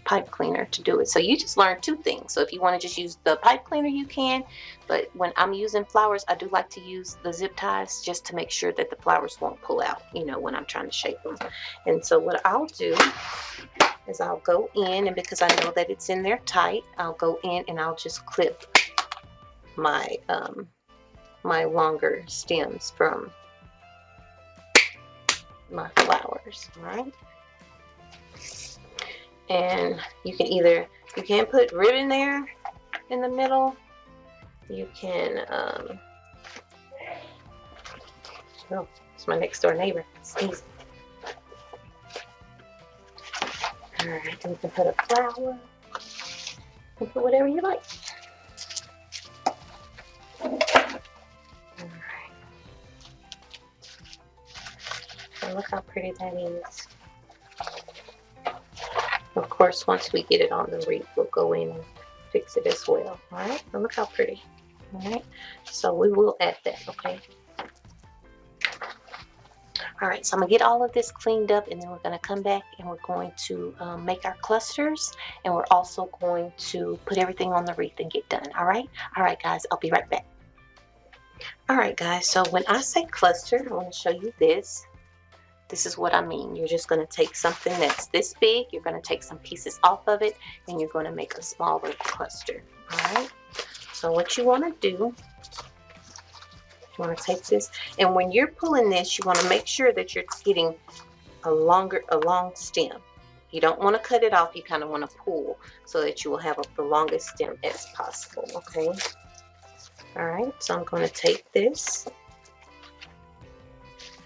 pipe cleaner to do it. So you just learned two things. So if you want to just use the pipe cleaner, you can, but when I'm using flowers, I do like to use the zip ties just to make sure that the flowers won't pull out, you know, when I'm trying to shape them. And so what I'll do is I'll go in, and because I know that it's in there tight, I'll go in and I'll just clip my my longer stems from my flowers. All right. And you can put ribbon there in the middle. You can oh, it's my next door neighbor. Sneeze. All right, and you can put a flower. You can put whatever you like. All right. And look how pretty that is. Of course, once we get it on the wreath, we'll go in and fix it as well. All right, so look how pretty. All right, so we will add that, okay? All right, so I'm gonna get all of this cleaned up, and then we're gonna come back and we're going to make our clusters, and we're also going to put everything on the wreath and get done. All right, guys, I'll be right back. All right, guys, so when I say cluster, I want to show you this. This is what I mean. You're just going to take something that's this big, you're going to take some pieces off of it, and you're going to make a smaller cluster. All right, so what you want to do, you want to take this, and when you're pulling this, you want to make sure that you're getting a long stem. You don't want to cut it off, you kind of want to pull so that you will have the longest stem as possible. Okay. All right, so I'm going to take this.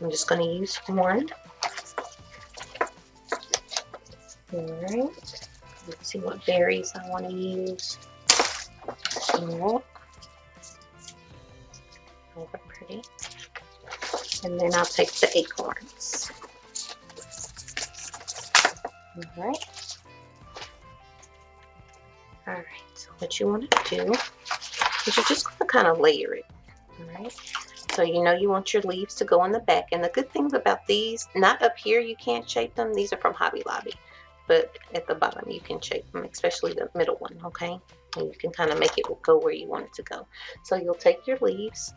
I'm just going to use one. All right, let's see what berries I want to use. All right, those are pretty. And then I'll take the acorns. All right. All right, so what you want to do is you're just going to kind of layer it. All right. So you know you want your leaves to go in the back. And the good things about these, not up here you can't shape them. These are from Hobby Lobby. But at the bottom you can shape them, especially the middle one, okay? And you can kind of make it go where you want it to go. So you'll take your leaves.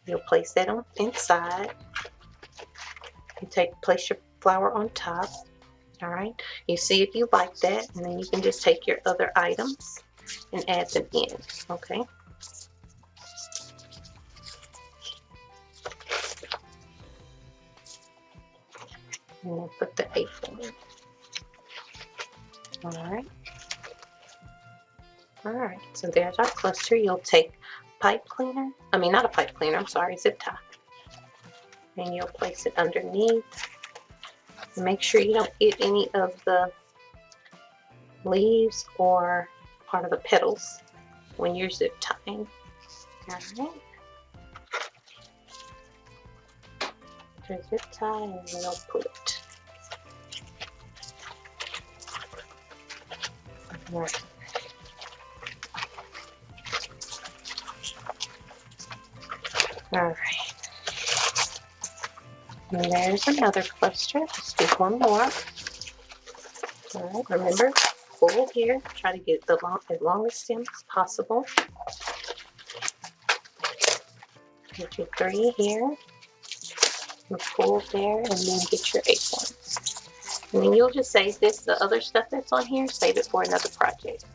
You'll place that on inside. You place your flower on top. All right. You see if you like that. And then you can just take your other items and add them in, okay? And we'll put the acorn. Alright. Alright, so there's our cluster. You'll take pipe cleaner. I mean, not a pipe cleaner, I'm sorry, zip tie. And you'll place it underneath. And make sure you don't get any of the leaves or part of the petals when you're zip tying. Alright. Your zip tie, and we'll put it. Right. All right. And there's another cluster. Let's do one more. All right, remember, pull here. Try to get the as long as stem as possible. Get your 3 here. And pull there, and then get your acorns. And then you'll just save this, the other stuff that's on here, save it for another project.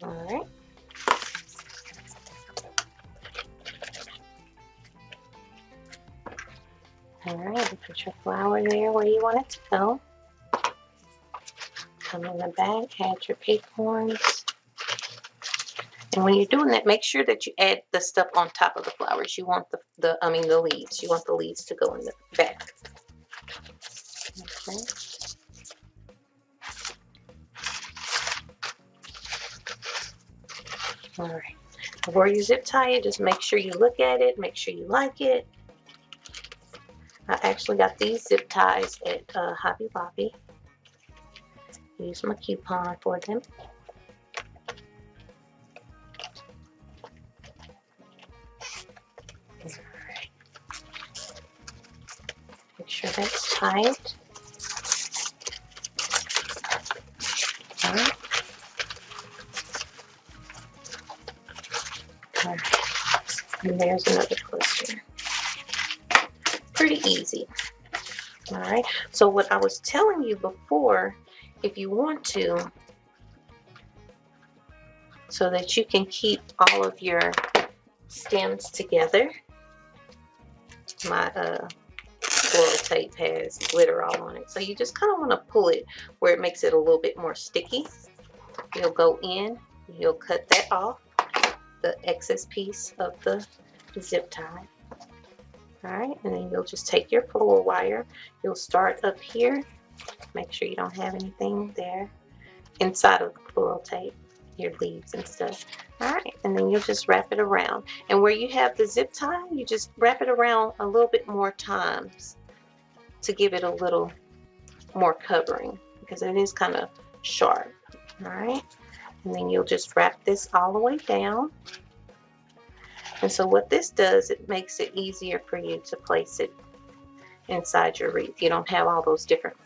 All right. All right, put your flower there where you want it to go. Come in the back, add your acorns. And when you're doing that, make sure that you add the stuff on top of the flowers. You want the leaves. You want the leaves to go in the back. Okay. All right. Before you zip tie it, just make sure you look at it. Make sure you like it. I actually got these zip ties at Hobby Lobby. Use my coupon for them. Alright. Make sure that's tight. Alright. And there's another cluster. Pretty easy. Alright, so what I was telling you before, if you want to, so that you can keep all of your stems together, my floral tape has glitter all on it, so you just kind of want to pull it where it makes it a little bit more sticky. You'll go in, you'll cut that off, the excess piece of the zip tie. Alright, and then you'll just take your floral wire, you'll start up here, make sure you don't have anything there inside of the floral tape, your leaves and stuff. Alright, and then you'll just wrap it around. And where you have the zip tie, you just wrap it around a little bit more times to give it a little more covering, because it is kind of sharp. Alright, and then you'll just wrap this all the way down. And so what this does, it makes it easier for you to place it inside your wreath. You don't have all those different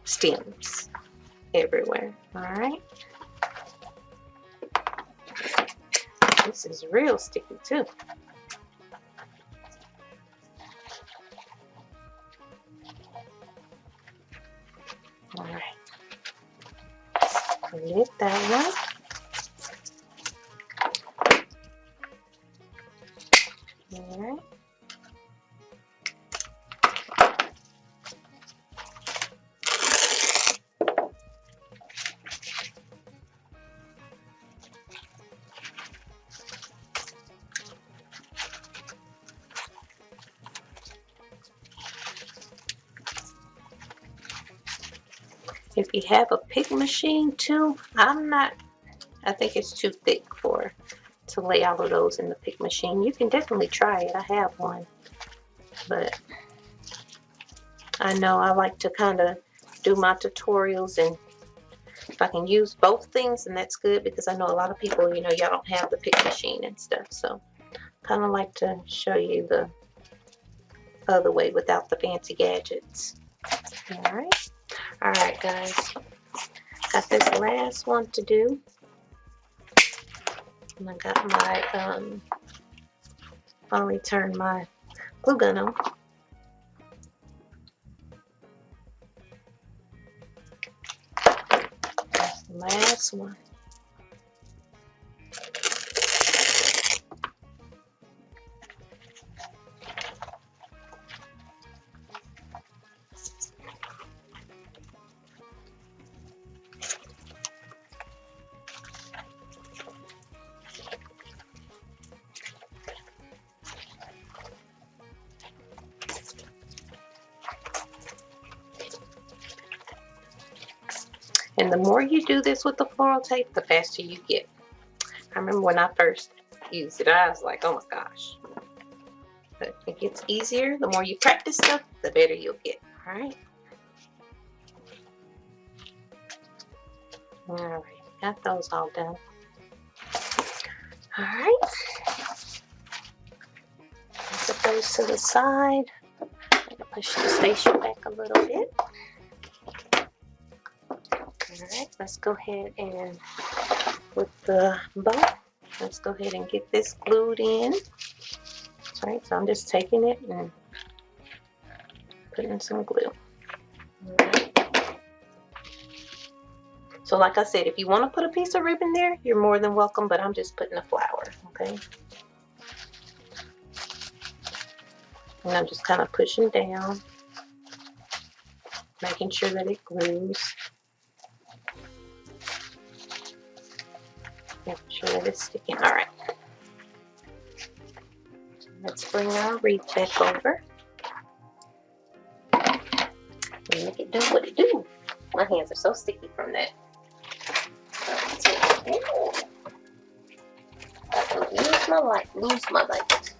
stems everywhere. All right. This is real sticky too. All right. Lift that one. All right. If you have a pick machine too, I think it's too thick to lay all of those in the pick machine. You can definitely try it. I have one, but I know I like to kind of do my tutorials, and if I can use both things, then that's good, because I know a lot of people, you know, y'all don't have the pick machine and stuff, so kind of like to show you the other way without the fancy gadgets. All right guys, got this last one to do. And I got my finally turned my glue gun on. That's the last one. And the more you do this with the floral tape, the faster you get. I remember when I first used it, I was like, oh my gosh. But it gets easier. The more you practice stuff, the better you'll get. All right. All right. Got those all done. All right. Zip those to the side. I'm gonna push the station back a little bit. Alright, let's go ahead and with the bow, let's go ahead and get this glued in. Alright, so I'm just taking it and putting some glue. Alright. So like I said, if you want to put a piece of ribbon there, you're more than welcome, but I'm just putting a flower, okay? And I'm just kind of pushing down, making sure that it glues. Making sure that it's sticking. Alright. Let's bring our wreath back over. And make it do what it do. My hands are so sticky from that. I could lose my light.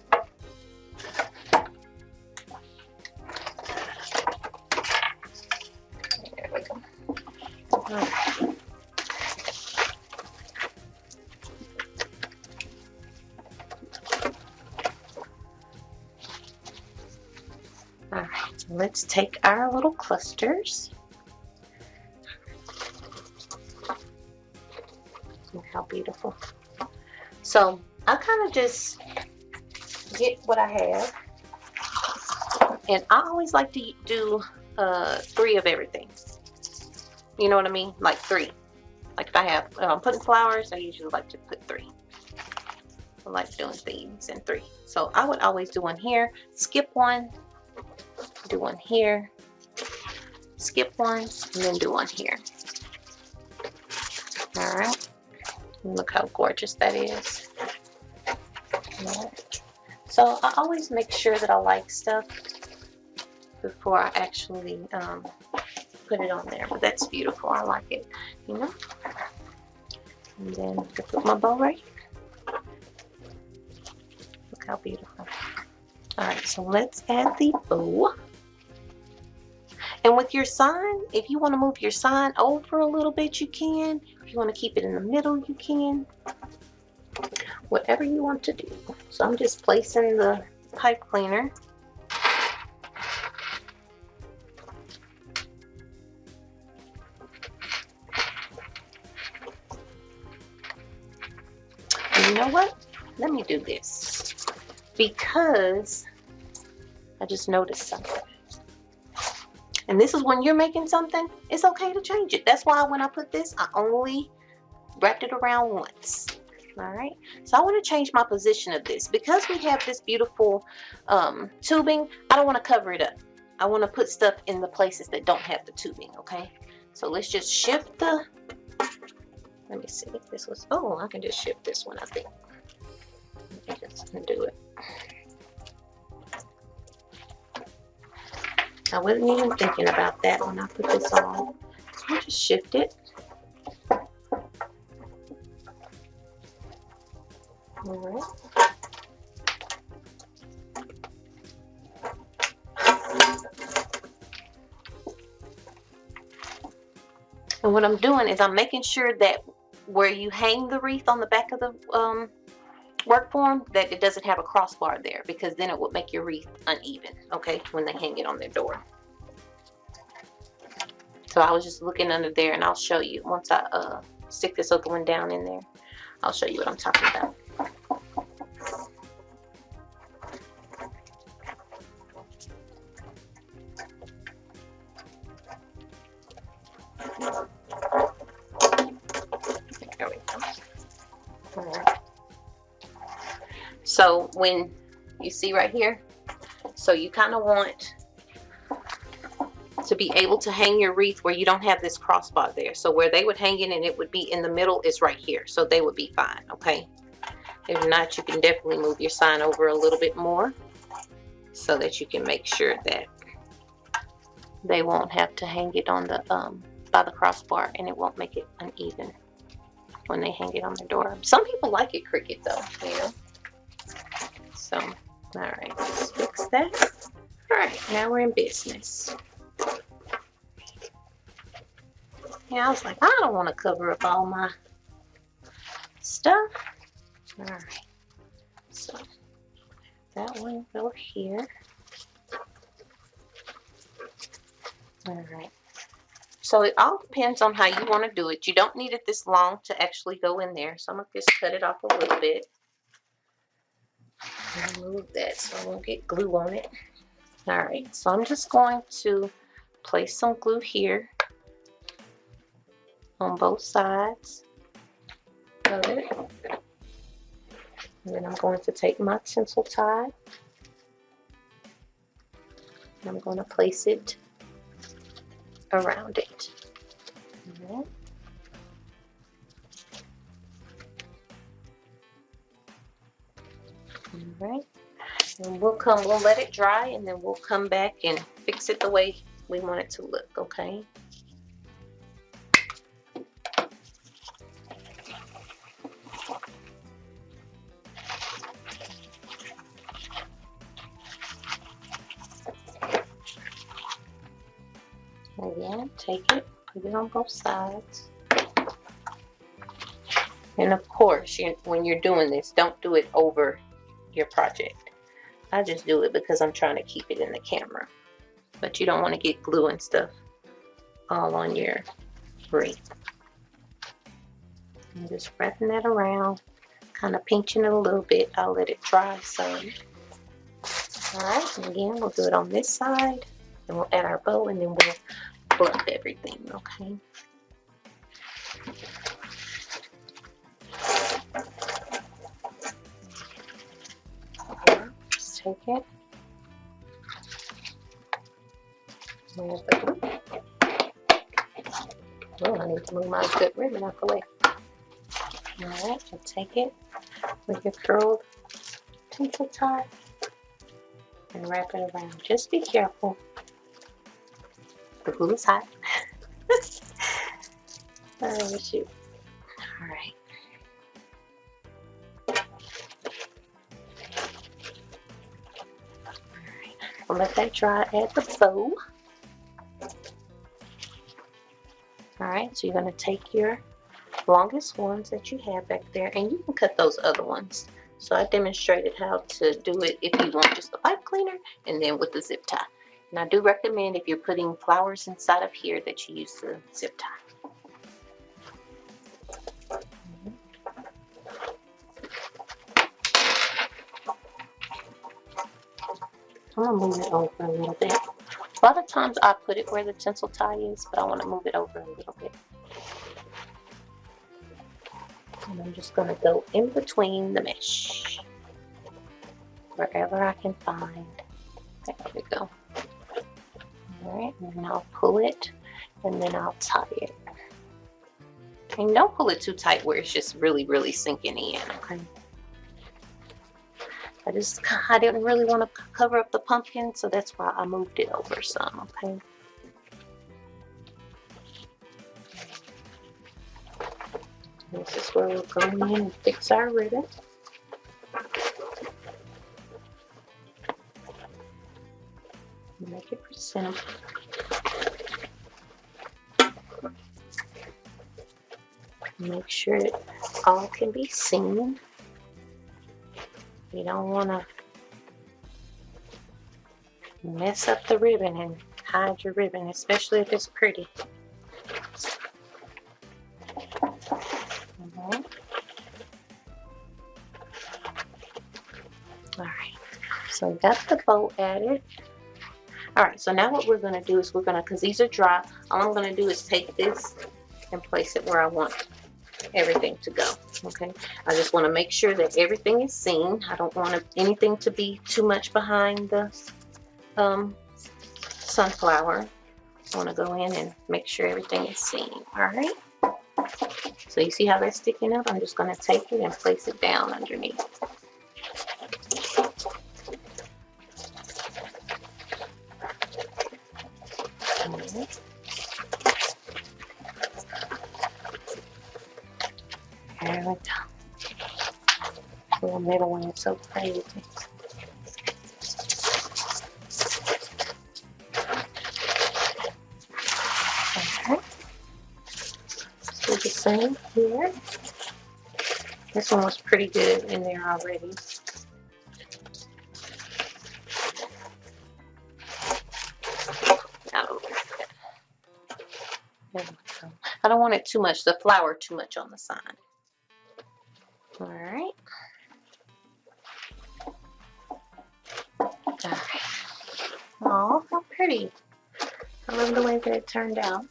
There we go. Alright. Alright, so let's take our little clusters. Look how beautiful. So I kind of just get what I have, and I always like to do 3 of everything. You know what I mean? Like 3. Like if I have putting flowers, I usually like to put 3. I like doing things in 3. So I would always do one here, skip one, do one here, skip one, and then do one here. All right. Look how gorgeous that is. Right. So I always make sure that I like stuff before I actually put it on there. But that's beautiful. I like it, you know. And then I put my bow right here. Look how beautiful. All right, so let's add the bow. And with your sign, if you want to move your sign over a little bit, you can. If you want to keep it in the middle, you can. Whatever you want to do. So I'm just placing the pipe cleaner. And you know what? Let me do this. Because I just noticed something. And this is when you're making something, it's okay to change it. That's why when I put this, I only wrapped it around once. All right. So I want to change my position of this. Because we have this beautiful tubing, I don't want to cover it up. I want to put stuff in the places that don't have the tubing, okay? So let's just shift the, let me see if this was, oh, I can just shift this one, I think. Let me just do it. I wasn't even thinking about that when I put this on. So I'll just shift it. All right. And what I'm doing is I'm making sure that where you hang the wreath on the back of the work form, that it doesn't have a crossbar there, because then it would make your wreath uneven, okay, when they hang it on their door. So I was just looking under there, and I'll show you once I stick this other one down in there. I'll show you what I'm talking about. There we go. All right. So when you see right here, so you kind of want to be able to hang your wreath where you don't have this crossbar there. So where they would hang it and it would be in the middle is right here. So they would be fine, okay? If not, you can definitely move your sign over a little bit more so that you can make sure that they won't have to hang it on the by the crossbar, and it won't make it uneven when they hang it on their door. Some people like it crooked though, you know. So, all right, let's fix that. All right, now we're in business. Yeah, I was like, I don't want to cover up all my stuff. All right, so that one go here. All right. So it all depends on how you want to do it. You don't need it this long to actually go in there. So I'm going to just cut it off a little bit. And remove that so I won't get glue on it. All right. So I'm just going to place some glue here on both sides of it. And then I'm going to take my tinsel tie. And I'm going to place it around it. All right. And we'll let it dry, and then we'll come back and fix it the way we want it to look, okay? Again, take it, put it on both sides. And of course, when you're doing this, don't do it over your project. I just do it because I'm trying to keep it in the camera. But you don't want to get glue and stuff all on your wreath. I'm just wrapping that around, kind of pinching it a little bit. I'll let it dry some. Alright, and again, we'll do it on this side. And we'll add our bow, and then we'll fluff everything, okay? Just take it. There's the glue. Oh, I need to move my good ribbon out the way. Alright, so take it with your curled tinsel tie and wrap it around. Just be careful. The glue is hot. Oh, shoot. Alright. Alright. We'll let that dry at the bow. Alright, so you're going to take your longest ones that you have back there, and you can cut those other ones. So I demonstrated how to do it if you want just a pipe cleaner, and then with the zip tie. And I do recommend, if you're putting flowers inside of here, that you use the zip tie. I'm going to move it over a little bit. A lot of times I put it where the tinsel tie is, but I want to move it over a little bit. And I'm just going to go in between the mesh, wherever I can find. There we go. Alright, and then I'll pull it, and then I'll tie it. And don't pull it too tight where it's just really, really sinking in, okay? I didn't really want to cover up the pumpkin, so that's why I moved it over some, okay? This is where we'll go in and fix our ribbon. Make it presentable. Make sure it all can be seen. You don't want to mess up the ribbon and hide your ribbon, especially if it's pretty. Alright, so we got the bow added. Alright, so now what we're going to do is because these are dry, all I'm going to do is take this and place it where I want everything to go. Okay, I just want to make sure that everything is seen. I don't want anything to be too much behind the sunflower. I want to go in and make sure everything is seen. Alright, so you see how that's sticking up? I'm just going to take it and place it down underneath. There we go. The middle one is so crazy. Okay. Do the same here. This one was pretty good in there already. I don't want it too much, the flower too much on the side. All right. Oh, how pretty. I love the way that it turned out.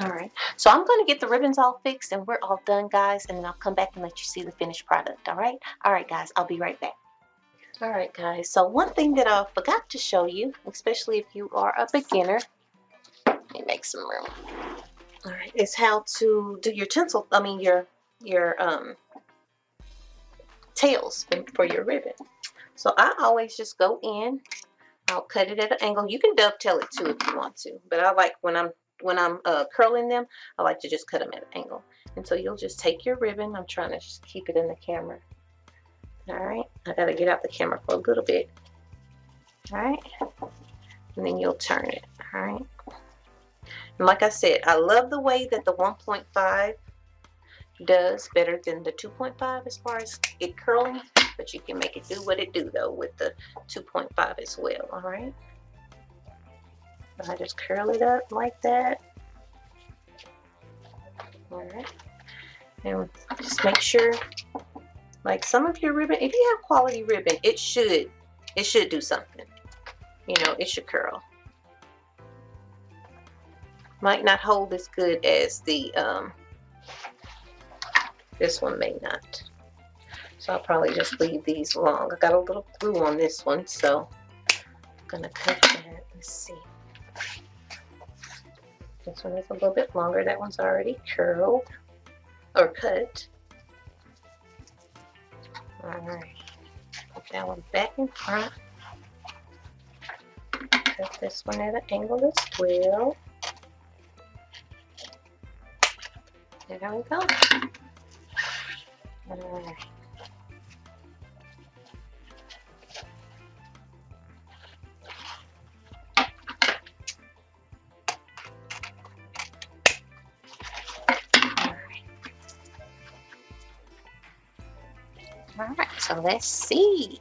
All right. So I'm going to get the ribbons all fixed and we're all done, guys. And then I'll come back and let you see the finished product. All right. All right, guys. I'll be right back. All right, guys. So one thing that I forgot to show you, especially if you are a beginner, let me make some room. All right, is how to do your tinsel. I mean your tails for your ribbon. So I always just go in. I'll cut it at an angle. You can dovetail it too if you want to, but I like when I'm curling them, I like to just cut them at an angle. And so you'll just take your ribbon. I'm trying to just keep it in the camera. All right, I gotta get out the camera for a little bit. All right, and then you'll turn it. All right, and like I said, I love the way that the 1.5 does better than the 2.5 as far as it curling, but you can make it do what it do though with the 2.5 as well. All right, I just curl it up like that. All right, and just make sure, like some of your ribbon, if you have quality ribbon, it should do something. You know, it should curl. Might not hold as good as the this one may not. So I'll probably just leave these long. I got a little glue on this one, so I'm gonna cut that. Let's see. This one is a little bit longer. That one's already curled or cut. All right. Put that one back in front. Cut this one at an angle as well. There we go. All right. Alright, so let's see.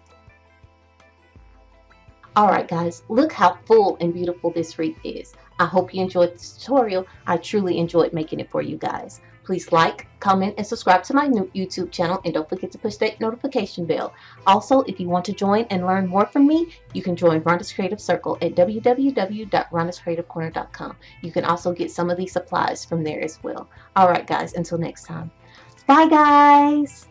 Alright guys, look how full and beautiful this wreath is. I hope you enjoyed this tutorial. I truly enjoyed making it for you guys. Please like, comment, and subscribe to my new YouTube channel, and don't forget to push that notification bell. Also, if you want to join and learn more from me, you can join Rhonda's Creative Circle at www.rhondascreativecorner.com. You can also get some of these supplies from there as well. Alright guys, until next time. Bye guys!